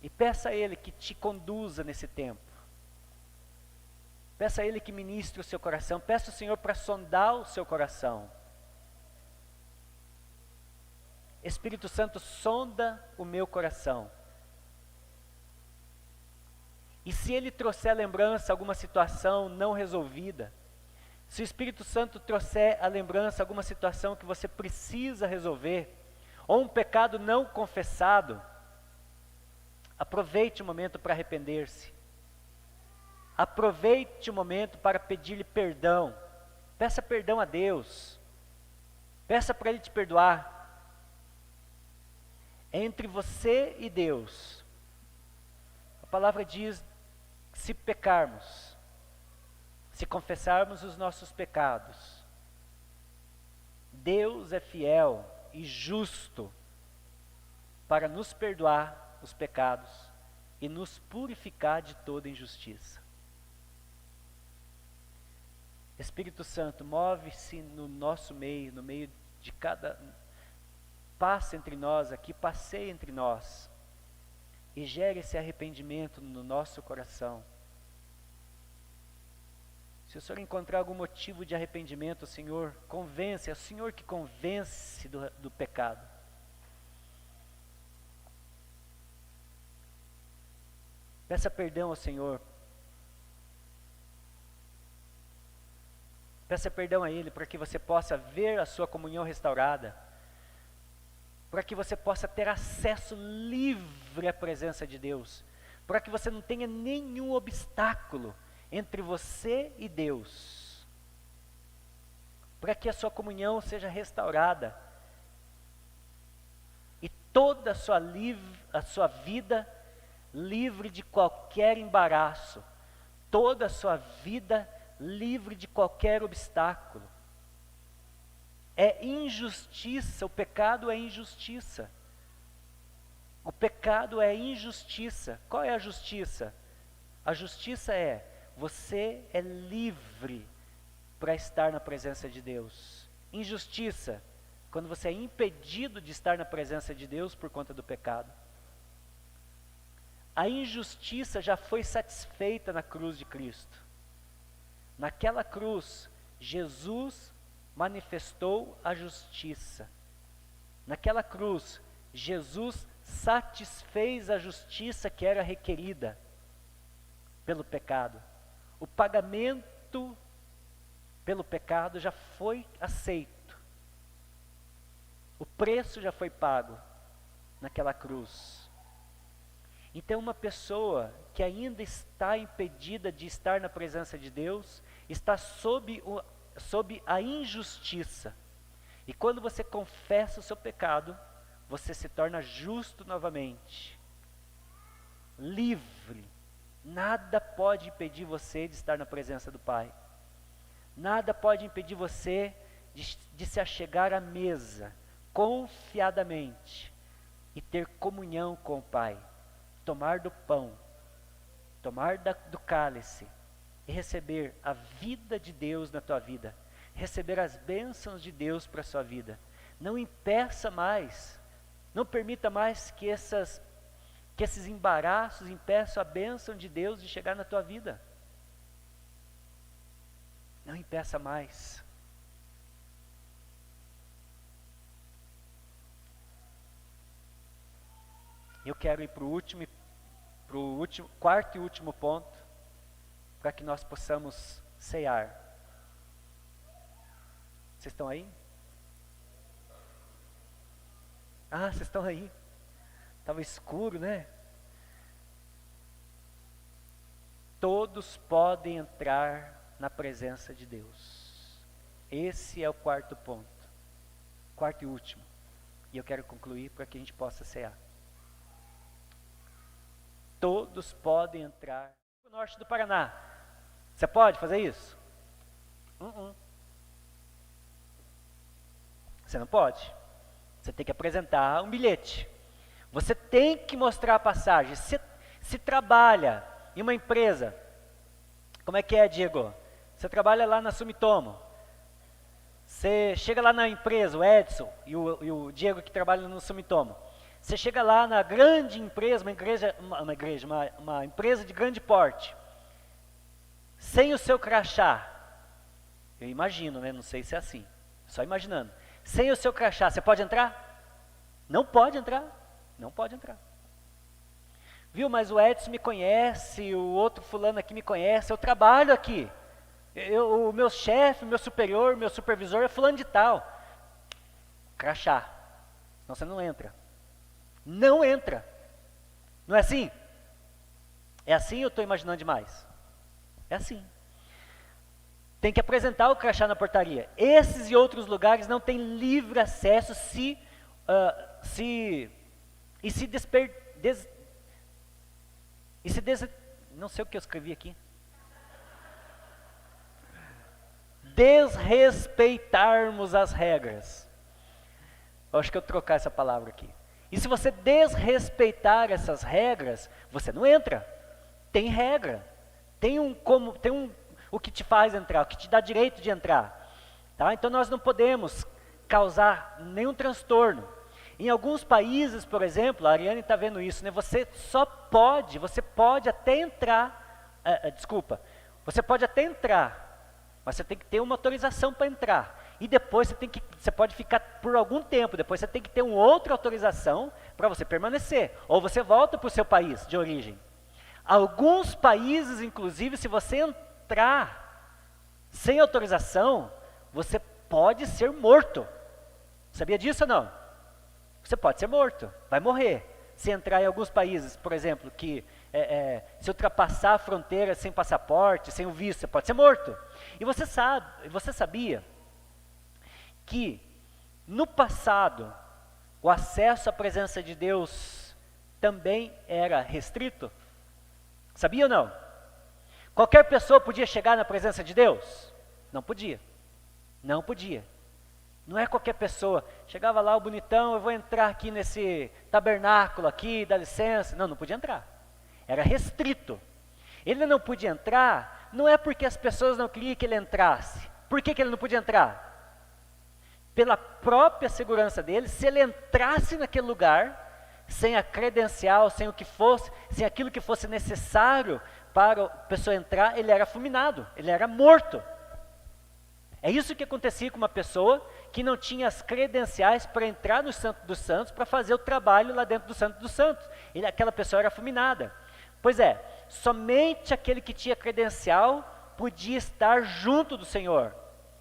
e peça a Ele que te conduza nesse tempo. Peça a Ele que ministre o seu coração. Peça ao Senhor para sondar o seu coração. Espírito Santo, sonda o meu coração. E se Ele trouxer à lembrança alguma situação não resolvida, se o Espírito Santo trouxer à lembrança alguma situação que você precisa resolver, ou um pecado não confessado, aproveite o momento para arrepender-se. Aproveite o momento para pedir-lhe perdão. Peça perdão a Deus. Peça para Ele te perdoar. É entre você e Deus. A palavra diz: se pecarmos, se confessarmos os nossos pecados, Deus é fiel e justo para nos perdoar os pecados e nos purificar de toda injustiça. Espírito Santo, move-se no nosso meio, no meio de cada... Passa entre nós aqui, passeie entre nós e gere esse arrependimento no nosso coração. Se o Senhor encontrar algum motivo de arrependimento, Senhor, convence, é o Senhor que convence do pecado. Peça perdão ao Senhor. Peça perdão a Ele para que você possa ver a sua comunhão restaurada, para que você possa ter acesso livre à presença de Deus, para que você não tenha nenhum obstáculo entre você e Deus, para que a sua comunhão seja restaurada e toda a sua vida livre de qualquer embaraço, toda a sua vida livre de qualquer obstáculo. É injustiça, o pecado é injustiça. O pecado é injustiça. Qual é a justiça? A justiça é, você é livre para estar na presença de Deus. Injustiça, quando você é impedido de estar na presença de Deus por conta do pecado. A injustiça já foi satisfeita na cruz de Cristo. Naquela cruz, Jesus manifestou a justiça. Naquela cruz, Jesus satisfez a justiça que era requerida pelo pecado. O pagamento pelo pecado já foi aceito. O preço já foi pago naquela cruz. Então, uma pessoa que ainda está impedida de estar na presença de Deus, está sob a injustiça. E quando você confessa o seu pecado, você se torna justo novamente, livre. Nada pode impedir você de estar na presença do Pai. Nada pode impedir você de se achegar à mesa, confiadamente, e ter comunhão com o Pai. Tomar do pão, tomar do cálice e receber a vida de Deus na tua vida, receber as bênçãos de Deus para a sua vida. Não impeça mais, não permita mais que esses embaraços impeçam a bênção de Deus de chegar na tua vida. Não impeça mais. Eu quero ir para o quarto e último ponto, para que nós possamos ceiar. Vocês estão aí? Ah, vocês estão aí. Estava escuro, né? Todos podem entrar na presença de Deus. Esse é o quarto ponto. Quarto e último. E eu quero concluir para que a gente possa cear. Todos podem entrar no norte do Paraná. Você pode fazer isso? Você não pode. Você tem que apresentar um bilhete. Você tem que mostrar a passagem. Se trabalha em uma empresa, como é que é, Diego? Você trabalha lá na Sumitomo. Você chega lá na empresa, o Edson e o Diego que trabalham no Sumitomo. Você chega lá na grande empresa, uma empresa de grande porte, sem o seu crachá. Eu imagino, né? Não sei se é assim, só imaginando. Sem o seu crachá, você pode entrar? Não pode entrar, não pode entrar. Viu, mas o Edson me conhece, o outro fulano aqui me conhece, eu trabalho aqui. O meu chefe, meu superior, meu supervisor é fulano de tal. Crachá, senão você não entra. Não entra. Não é assim? É assim ou eu estou imaginando demais? É assim. Tem que apresentar o crachá na portaria. Esses e outros lugares não têm livre acesso não sei o que eu escrevi aqui. Desrespeitarmos as regras. Eu acho que eu trocar essa palavra aqui. E se você desrespeitar essas regras, você não entra. Tem regra. Tem o que te faz entrar, o que te dá direito de entrar. Tá? Então nós não podemos causar nenhum transtorno. Em alguns países, por exemplo, a Ariane está vendo isso, né? Você pode até entrar, você pode até entrar, mas você tem que ter uma autorização para entrar. E depois você pode ficar por algum tempo, depois você tem que ter uma outra autorização para você permanecer. Ou você volta para o seu país de origem. Alguns países, inclusive, se você entrar sem autorização, você pode ser morto. Sabia disso ou não? Você pode ser morto, vai morrer. Se entrar em alguns países, por exemplo, que se ultrapassar a fronteira sem passaporte, sem o visto, você pode ser morto. E você sabia que no passado o acesso à presença de Deus também era restrito? Sabia ou não? Qualquer pessoa podia chegar na presença de Deus? Não podia. Não podia. Não é qualquer pessoa. Chegava lá o bonitão, eu vou entrar aqui nesse tabernáculo aqui, dá licença. Não podia entrar. Era restrito. Ele não podia entrar, não é porque as pessoas não queriam que ele entrasse. Por que ele não podia entrar? Pela própria segurança dele, se ele entrasse naquele lugar, sem a credencial, sem aquilo que fosse necessário para a pessoa entrar, ele era fulminado, ele era morto. É isso que acontecia com uma pessoa que não tinha as credenciais para entrar no Santo dos Santos, para fazer o trabalho lá dentro do Santo dos Santos. Aquela pessoa era fulminada. Pois é, somente aquele que tinha credencial podia estar junto do Senhor.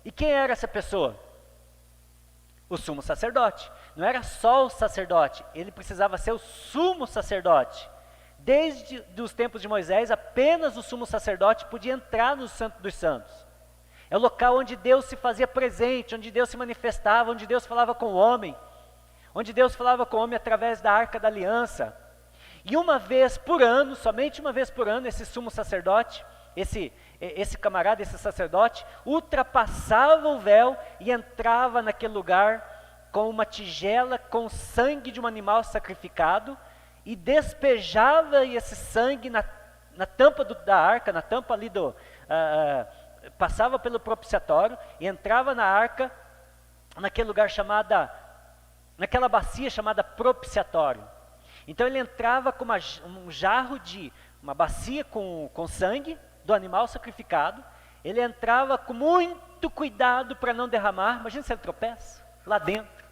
E quem era essa pessoa? O sumo sacerdote. Não era só o sacerdote, ele precisava ser o sumo sacerdote. Desde os tempos de Moisés, apenas o sumo sacerdote podia entrar no Santo dos Santos. É o local onde Deus se fazia presente, onde Deus se manifestava, onde Deus falava com o homem. Onde Deus falava com o homem através da Arca da Aliança. E uma vez por ano, somente uma vez por ano, esse sumo sacerdote, esse camarada, esse sacerdote, ultrapassava o véu e entrava naquele lugar com uma tigela com sangue de um animal sacrificado e despejava esse sangue na tampa da arca, na tampa ali passava pelo propiciatório e entrava na arca, naquele lugar naquela bacia chamada propiciatório. Então ele entrava com um jarro uma bacia com sangue do animal sacrificado, ele entrava com muito cuidado para não derramar. Imagina se ele tropeça lá dentro,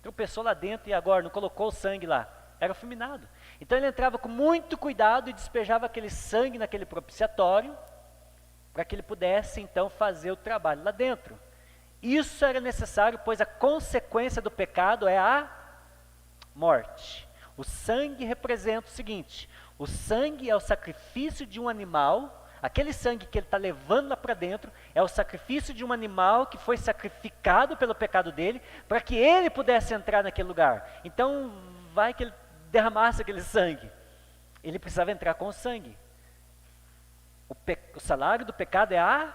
tropeçou lá dentro e agora não colocou o sangue lá, era fulminado. Então ele entrava com muito cuidado e despejava aquele sangue naquele propiciatório, para que ele pudesse então fazer o trabalho lá dentro. Isso era necessário, pois a consequência do pecado é a morte. O sangue representa o seguinte: o sangue é o sacrifício de um animal, aquele sangue que ele está levando lá para dentro, é o sacrifício de um animal que foi sacrificado pelo pecado dele, para que ele pudesse entrar naquele lugar. Então, vai que ele derramasse aquele sangue, ele precisava entrar com o sangue. O salário do pecado é a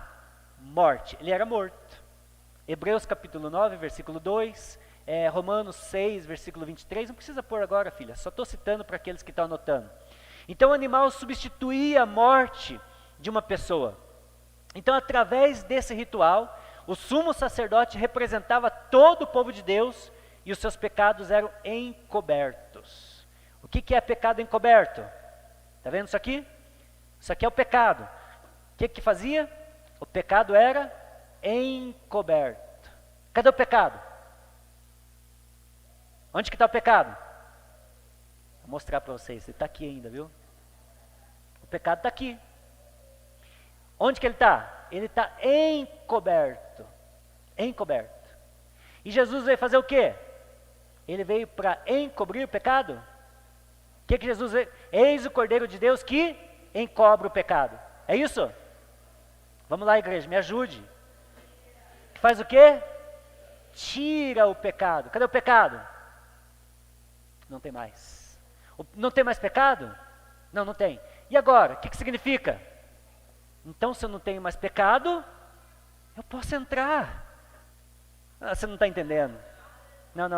morte. Ele era morto. Hebreus capítulo 9, versículo 2, Romanos 6, versículo 23, não precisa pôr agora, filha, só estou citando para aqueles que estão anotando. Então o animal substituía a morte de uma pessoa. Então, através desse ritual, o sumo sacerdote representava todo o povo de Deus e os seus pecados eram encobertos. O que é pecado encoberto? Está vendo isso aqui? Isso aqui é o pecado. O que fazia? O pecado era encoberto. Cadê o pecado? Onde que está o pecado? Vou mostrar para vocês, ele está aqui ainda, viu? O pecado está aqui. Onde que ele está? Ele está encoberto. Encoberto. E Jesus veio fazer o quê? Ele veio para encobrir o pecado? O que Jesus veio? Eis o Cordeiro de Deus que encobre o pecado. É isso? Vamos lá, igreja, me ajude. Que faz o quê? Tira o pecado. Cadê o pecado? Não tem mais. Não tem mais pecado? Não, não tem. E agora? O que significa? Então, se eu não tenho mais pecado, eu posso entrar. Você não está entendendo? Não.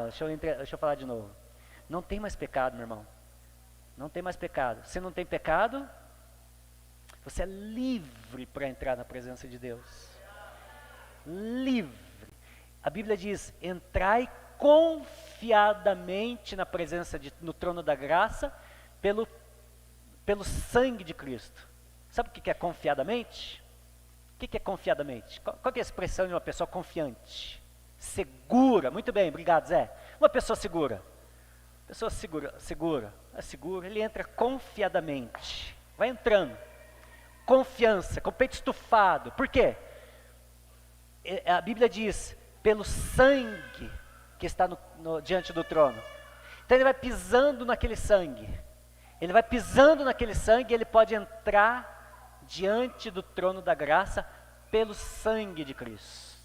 Deixa eu falar de novo. Não tem mais pecado, meu irmão. Não tem mais pecado. Se não tem pecado, você é livre para entrar na presença de Deus. Livre. A Bíblia diz, entrai confiadamente na presença no trono da graça, pelo sangue de Cristo. Sabe o que é confiadamente? O que é confiadamente? Qual é a expressão de uma pessoa confiante? Segura. Muito bem, obrigado, Zé. Uma pessoa segura. Pessoa segura, ele entra confiadamente. Vai entrando. Confiança, com o peito estufado. Por quê? A Bíblia diz, pelo sangue que está diante do trono. Então ele vai pisando naquele sangue. Ele vai pisando naquele sangue e ele pode entrar diante do trono da graça pelo sangue de Cristo.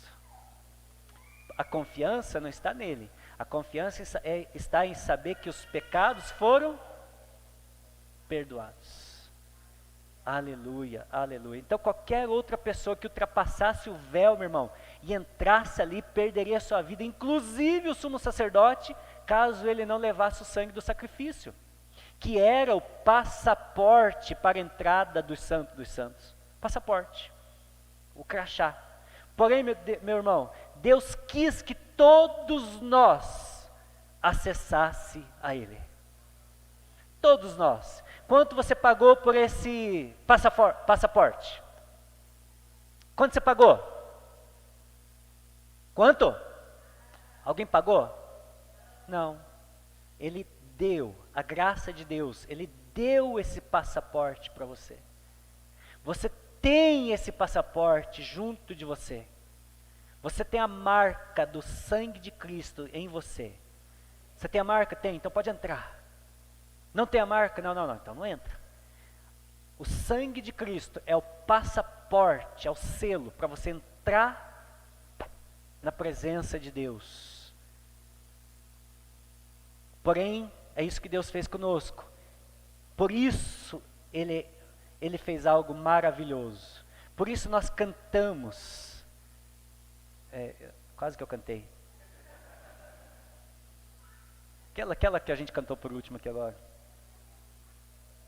A confiança não está nele. A confiança está em saber que os pecados foram perdoados. Aleluia, aleluia. Então qualquer outra pessoa que ultrapassasse o véu, meu irmão, e entrasse ali, perderia a sua vida, inclusive o sumo sacerdote, caso ele não levasse o sangue do sacrifício, que era o passaporte para a entrada dos santos dos santos. Passaporte, o crachá. Porém, meu irmão, Deus quis que todos nós acessasse a Ele. Todos nós. Quanto você pagou por esse passaporte? Quanto você pagou? Quanto? Alguém pagou? Não. Ele deu, a graça de Deus, Ele deu esse passaporte para você. Você tem esse passaporte junto de você. Você tem a marca do sangue de Cristo em você. Você tem a marca? Tem, então pode entrar. Não tem a marca? Não, então não entra. O sangue de Cristo é o passaporte, é o selo para você entrar na presença de Deus. Porém, é isso que Deus fez conosco. Por isso, Ele fez algo maravilhoso. Por isso nós cantamos. Quase que eu cantei. Aquela que a gente cantou por último aqui agora.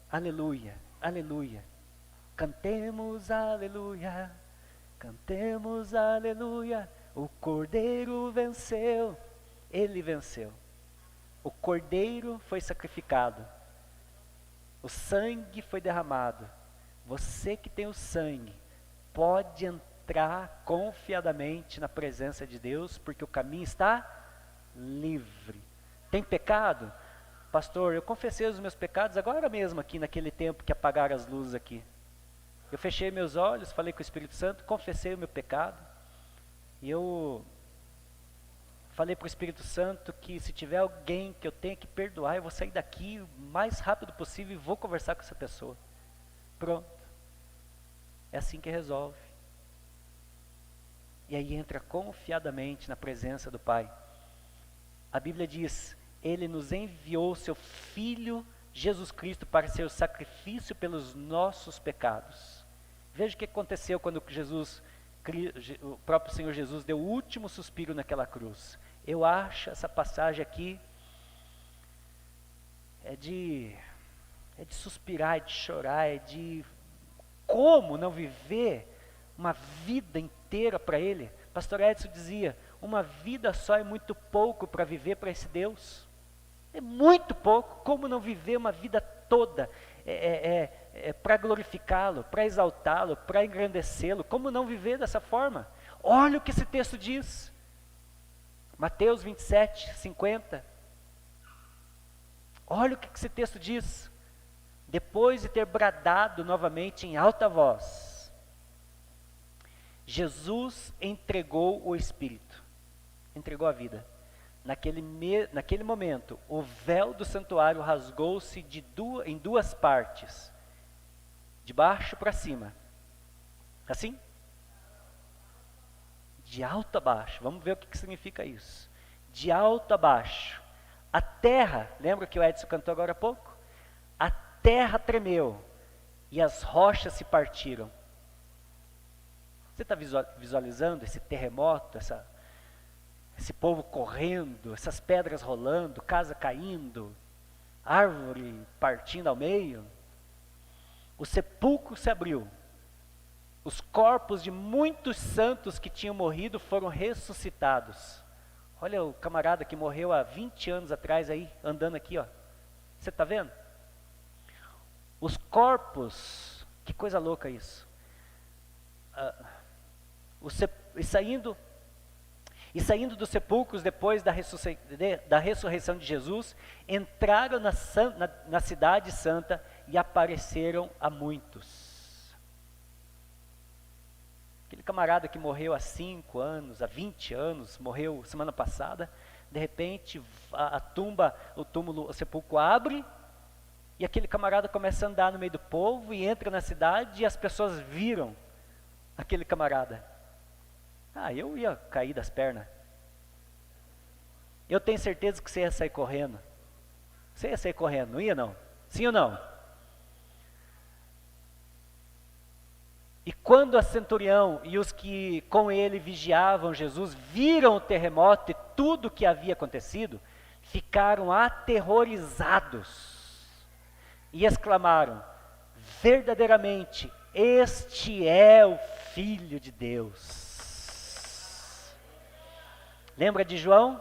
Aleluia, aleluia. Cantemos aleluia, cantemos aleluia. O Cordeiro venceu, Ele venceu. O Cordeiro foi sacrificado. O sangue foi derramado. Você que tem o sangue, pode entrar confiadamente na presença de Deus, porque o caminho está livre. Tem pecado? Pastor, eu confessei os meus pecados agora mesmo aqui, naquele tempo que apagaram as luzes aqui. Eu fechei meus olhos, falei com o Espírito Santo, confessei o meu pecado. E eu falei para o Espírito Santo que se tiver alguém que eu tenha que perdoar, eu vou sair daqui o mais rápido possível e vou conversar com essa pessoa. Pronto. É assim que resolve. E aí entra confiadamente na presença do Pai. A Bíblia diz, Ele nos enviou seu Filho Jesus Cristo para ser o sacrifício pelos nossos pecados. Veja o que aconteceu quando Jesus o próprio Senhor Jesus deu o último suspiro naquela cruz. Eu acho essa passagem aqui é de suspirar, é de chorar, é de como não viver uma vida inteira para Ele. Pastor Edson dizia, uma vida só é muito pouco para viver para esse Deus. É muito pouco. Como não viver uma vida toda para glorificá-lo, para exaltá-lo, para engrandecê-lo? Como não viver dessa forma? Olha o que esse texto diz. Mateus 27, 50. Olha o que esse texto diz. Depois de ter bradado novamente em alta voz, Jesus entregou o Espírito, entregou a vida. Naquele momento, o véu do santuário rasgou-se em duas partes, de baixo para cima. Assim? De alto a baixo. Vamos ver o que significa isso. De alto a baixo. A terra, lembra que o Edson cantou agora há pouco? A terra tremeu e as rochas se partiram. Você está visualizando esse terremoto, esse povo correndo, essas pedras rolando, casa caindo, árvore partindo ao meio? O sepulcro se abriu. Os corpos de muitos santos que tinham morrido foram ressuscitados. Olha o camarada que morreu há 20 anos atrás aí, andando aqui, ó. Você está vendo? Os corpos, que coisa louca isso. E saindo dos sepulcros depois da ressurreição de Jesus, entraram na cidade santa e apareceram a muitos. Aquele camarada que morreu há 5 anos, há 20 anos, morreu semana passada, de repente o sepulcro abre, e aquele camarada começa a andar no meio do povo e entra na cidade e as pessoas viram aquele camarada. Eu ia cair das pernas. Eu tenho certeza que você ia sair correndo. Você ia sair correndo, não ia não? Sim ou não? E quando a centurião e os que com ele vigiavam Jesus viram o terremoto e tudo o que havia acontecido, ficaram aterrorizados e exclamaram: verdadeiramente, este é o Filho de Deus. Lembra de João?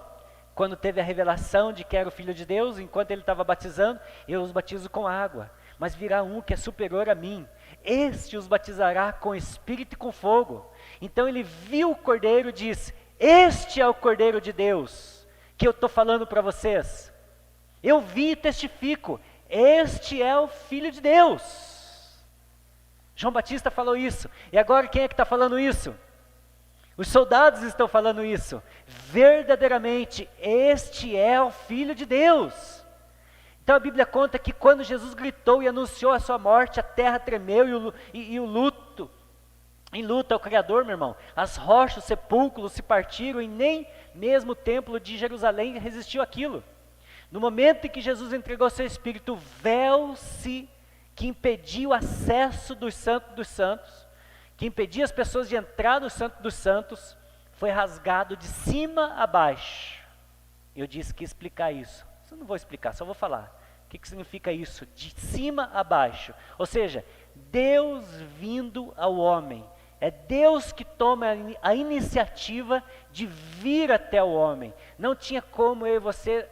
Quando teve a revelação de que era o Filho de Deus, enquanto ele estava batizando, eu os batizo com água, mas virá um que é superior a mim. Este os batizará com Espírito e com fogo. Então ele viu o Cordeiro e disse: este é o Cordeiro de Deus, que eu estou falando para vocês. Eu vi e testifico, este é o Filho de Deus. João Batista falou isso. E agora quem é que está falando isso? Os soldados estão falando isso. Verdadeiramente, este é o Filho de Deus. Então a Bíblia conta que quando Jesus gritou e anunciou a sua morte, a terra tremeu e o luto, em luta ao Criador, meu irmão. As rochas, os sepulcros se partiram e nem mesmo o templo de Jerusalém resistiu àquilo. No momento em que Jesus entregou seu Espírito, o véu que impedia o acesso dos Santos dos Santos, que impedia as pessoas de entrar no Santo dos Santos, foi rasgado de cima a baixo. Eu disse que ia explicar isso. Eu não vou explicar, só vou falar. O que significa isso? De cima a baixo. Ou seja, Deus vindo ao homem. É Deus que toma a iniciativa de vir até o homem. Não tinha como eu e você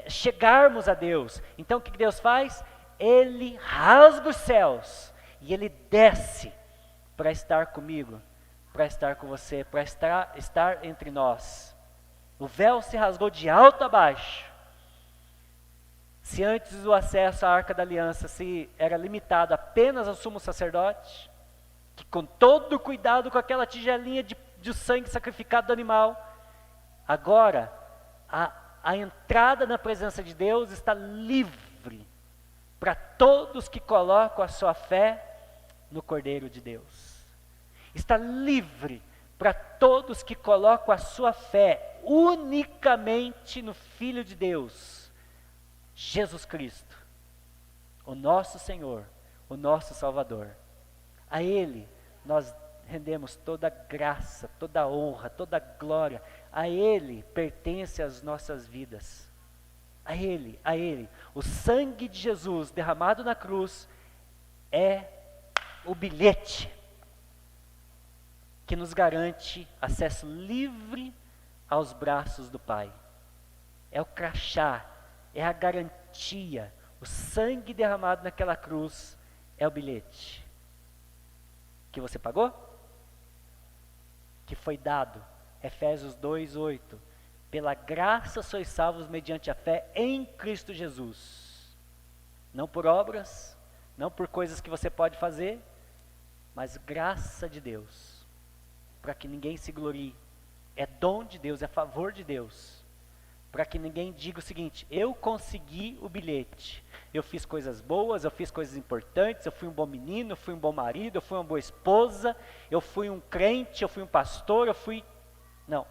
chegarmos a Deus. Então o que Deus faz? Ele rasga os céus e Ele desce para estar comigo, para estar com você, para estar entre nós. O véu se rasgou de alto a baixo. Se antes o acesso à Arca da Aliança era limitado apenas ao sumo sacerdote, que com todo cuidado com aquela tigelinha de sangue sacrificado do animal, agora a entrada na presença de Deus está livre para todos que colocam a sua fé no Cordeiro de Deus. Está livre para todos que colocam a sua fé unicamente no Filho de Deus, Jesus Cristo, o nosso Senhor, o nosso Salvador. A Ele nós rendemos toda graça, toda honra, toda glória. A Ele pertence as nossas vidas. A Ele, a Ele. O sangue de Jesus derramado na cruz é o bilhete que nos garante acesso livre aos braços do Pai. É o crachá, é a garantia. O sangue derramado naquela cruz é o bilhete que você pagou, que foi dado. Efésios 2:8. Pela graça sois salvos mediante a fé em Cristo Jesus. Não por obras, não por coisas que você pode fazer, mas graça de Deus, para que ninguém se glorie. É dom de Deus, é favor de Deus, para que ninguém diga o seguinte: eu consegui o bilhete, eu fiz coisas boas, eu fiz coisas importantes, eu fui um bom menino, eu fui um bom marido, eu fui uma boa esposa, eu fui um crente, eu fui um pastor, eu fui... Não.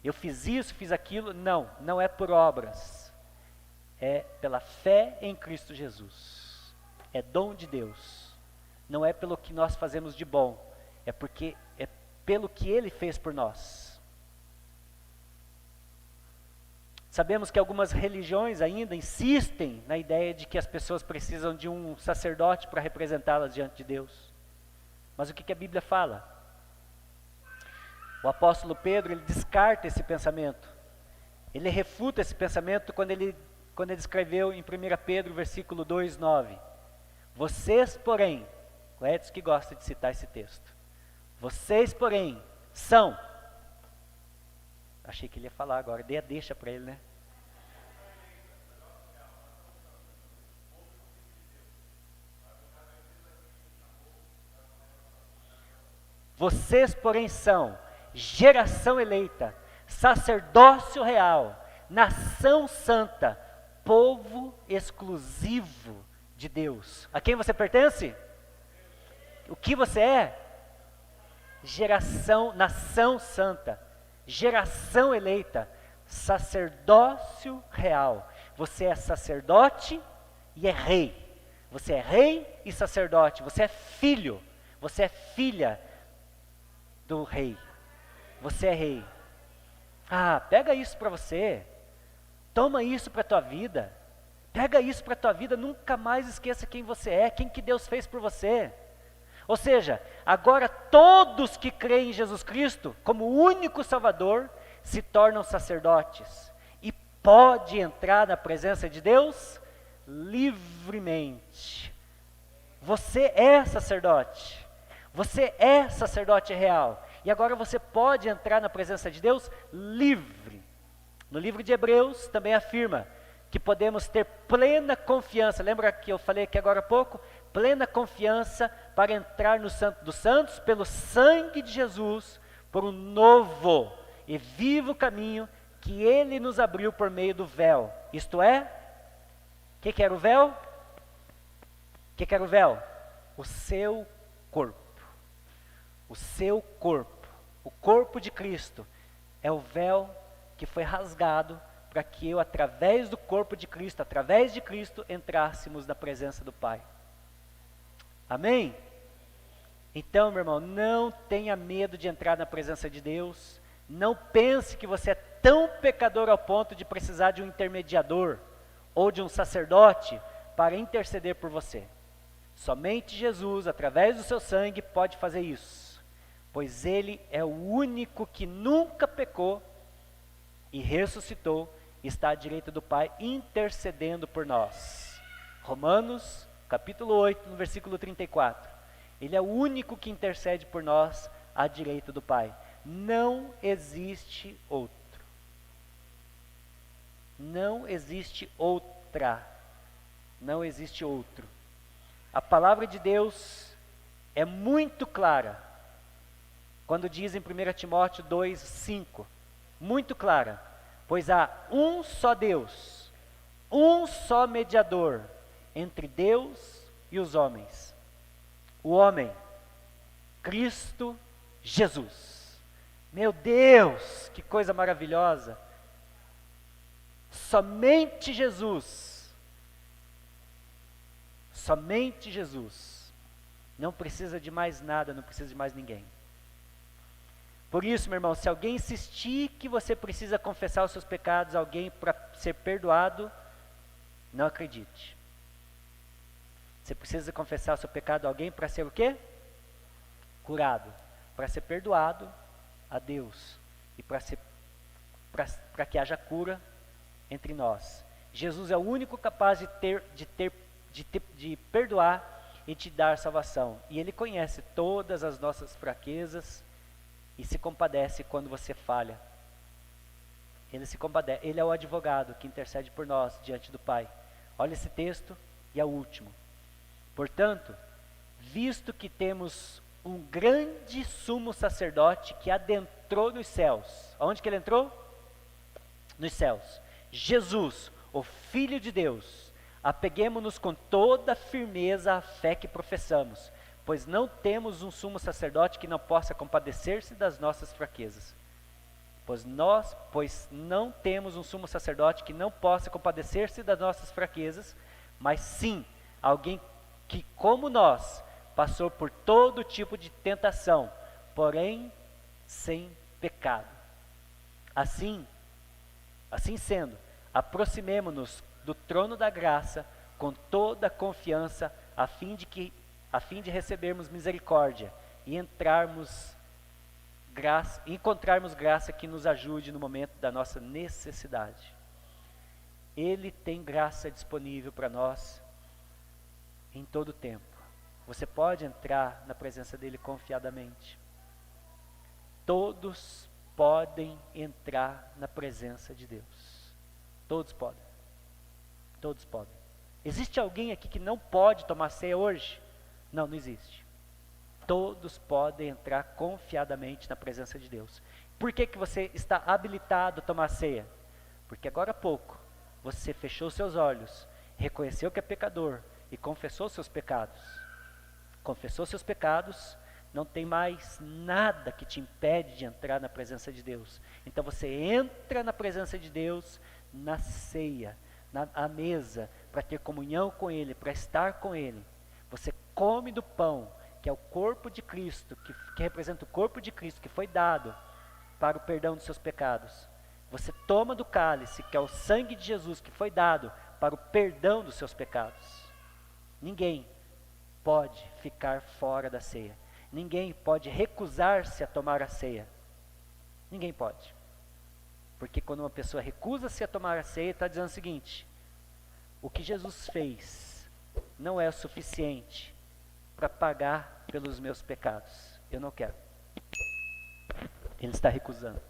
Eu fiz isso, fiz aquilo. Não, não é por obras. É pela fé em Cristo Jesus. É dom de Deus. Não é pelo que nós fazemos de bom. É pelo que Ele fez por nós. Sabemos que algumas religiões ainda insistem na ideia de que as pessoas precisam de um sacerdote para representá-las diante de Deus. Mas o que a Bíblia fala? O apóstolo Pedro, ele descarta esse pensamento. Ele refuta esse pensamento quando ele escreveu em 1 Pedro, versículo 2:9. Vocês, porém, o Edson que gosta de citar esse texto. Vocês, porém, são... Achei que ele ia falar agora, dei a deixa para ele, né? Vocês, porém, são geração eleita, sacerdócio real, nação santa, povo exclusivo de Deus. A quem você pertence? O que você é? Nação santa, geração eleita, sacerdócio real. Você é sacerdote e é rei. Você é rei e sacerdote. Você é filho. Você é filha do rei. Você é rei. Ah, pega isso para você. Toma isso para a tua vida. Pega isso para a tua vida. Nunca mais esqueça quem você é, quem que Deus fez por você. Ou seja, agora todos que creem em Jesus Cristo como o único Salvador se tornam sacerdotes. E pode entrar na presença de Deus livremente. Você é sacerdote. Você é sacerdote real. E agora você pode entrar na presença de Deus livre. No livro de Hebreus também afirma que podemos ter plena confiança. Lembra que eu falei aqui agora há pouco? Plena confiança para entrar no Santo dos Santos pelo sangue de Jesus, por um novo e vivo caminho que Ele nos abriu por meio do véu. Isto é, o que era o véu? O que era o véu? O seu corpo. O seu corpo. O corpo de Cristo é o véu que foi rasgado para que eu, através do corpo de Cristo, através de Cristo, entrássemos na presença do Pai. Amém? Então, meu irmão, não tenha medo de entrar na presença de Deus. Não pense que você é tão pecador ao ponto de precisar de um intermediador ou de um sacerdote para interceder por você. Somente Jesus, através do seu sangue, pode fazer isso. Pois Ele é o único que nunca pecou e ressuscitou, e está à direita do Pai, intercedendo por nós. Romanos, capítulo 8, no versículo 34. Ele é o único que intercede por nós à direita do Pai. Não existe outro. Não existe outra. Não existe outro. A palavra de Deus é muito clara quando diz em 1 Timóteo 2:5, muito clara, pois há um só Deus, um só mediador entre Deus e os homens, o homem, Cristo Jesus. Meu Deus, que coisa maravilhosa! Somente Jesus Não precisa de mais nada, não precisa de mais ninguém. Por isso, meu irmão, se alguém insistir que você precisa confessar os seus pecados a alguém para ser perdoado, não acredite. Você precisa confessar o seu pecado a alguém para ser o quê? Curado. Para ser perdoado a Deus. E para que haja cura entre nós. Jesus é o único capaz de perdoar e te dar salvação. E Ele conhece todas as nossas fraquezas e se compadece quando você falha. Ele se compadece. Ele é o advogado que intercede por nós diante do Pai. Olha esse texto e é o último. Portanto, visto que temos um grande sumo sacerdote que adentrou nos céus. Aonde que ele entrou? Nos céus. Jesus, o Filho de Deus. Apeguemo-nos com toda a à fé que professamos, pois não temos um sumo sacerdote que não possa compadecer-se das nossas fraquezas. Pois não temos um sumo sacerdote que não possa compadecer-se das nossas fraquezas, mas sim alguém que, como nós, passou por todo tipo de tentação, porém sem pecado. Assim sendo, aproximemo-nos do trono da graça com toda a confiança, a fim de recebermos misericórdia e encontrarmos graça que nos ajude no momento da nossa necessidade. Ele tem graça disponível para nós em todo o tempo. Você pode entrar na presença dele confiadamente. Todos podem entrar na presença de Deus. Todos podem. Todos podem. Existe alguém aqui que não pode tomar ceia hoje? Não, não existe. Todos podem entrar confiadamente na presença de Deus. Por que você está habilitado a tomar ceia? Porque agora há pouco você fechou seus olhos, reconheceu que é pecador e confessou seus pecados. Confessou seus pecados, não tem mais nada que te impede de entrar na presença de Deus. Então você entra na presença de Deus na ceia, à mesa, para ter comunhão com Ele, para estar com Ele. Você come do pão, que é o corpo de Cristo, que representa o corpo de Cristo, que foi dado para o perdão dos seus pecados. Você toma do cálice, que é o sangue de Jesus, que foi dado para o perdão dos seus pecados. Ninguém pode ficar fora da ceia. Ninguém pode recusar-se a tomar a ceia. Ninguém pode. Porque quando uma pessoa recusa-se a tomar a ceia, está dizendo o seguinte: o que Jesus fez não é o suficiente para pagar pelos meus pecados. Eu não quero. Ele está recusando.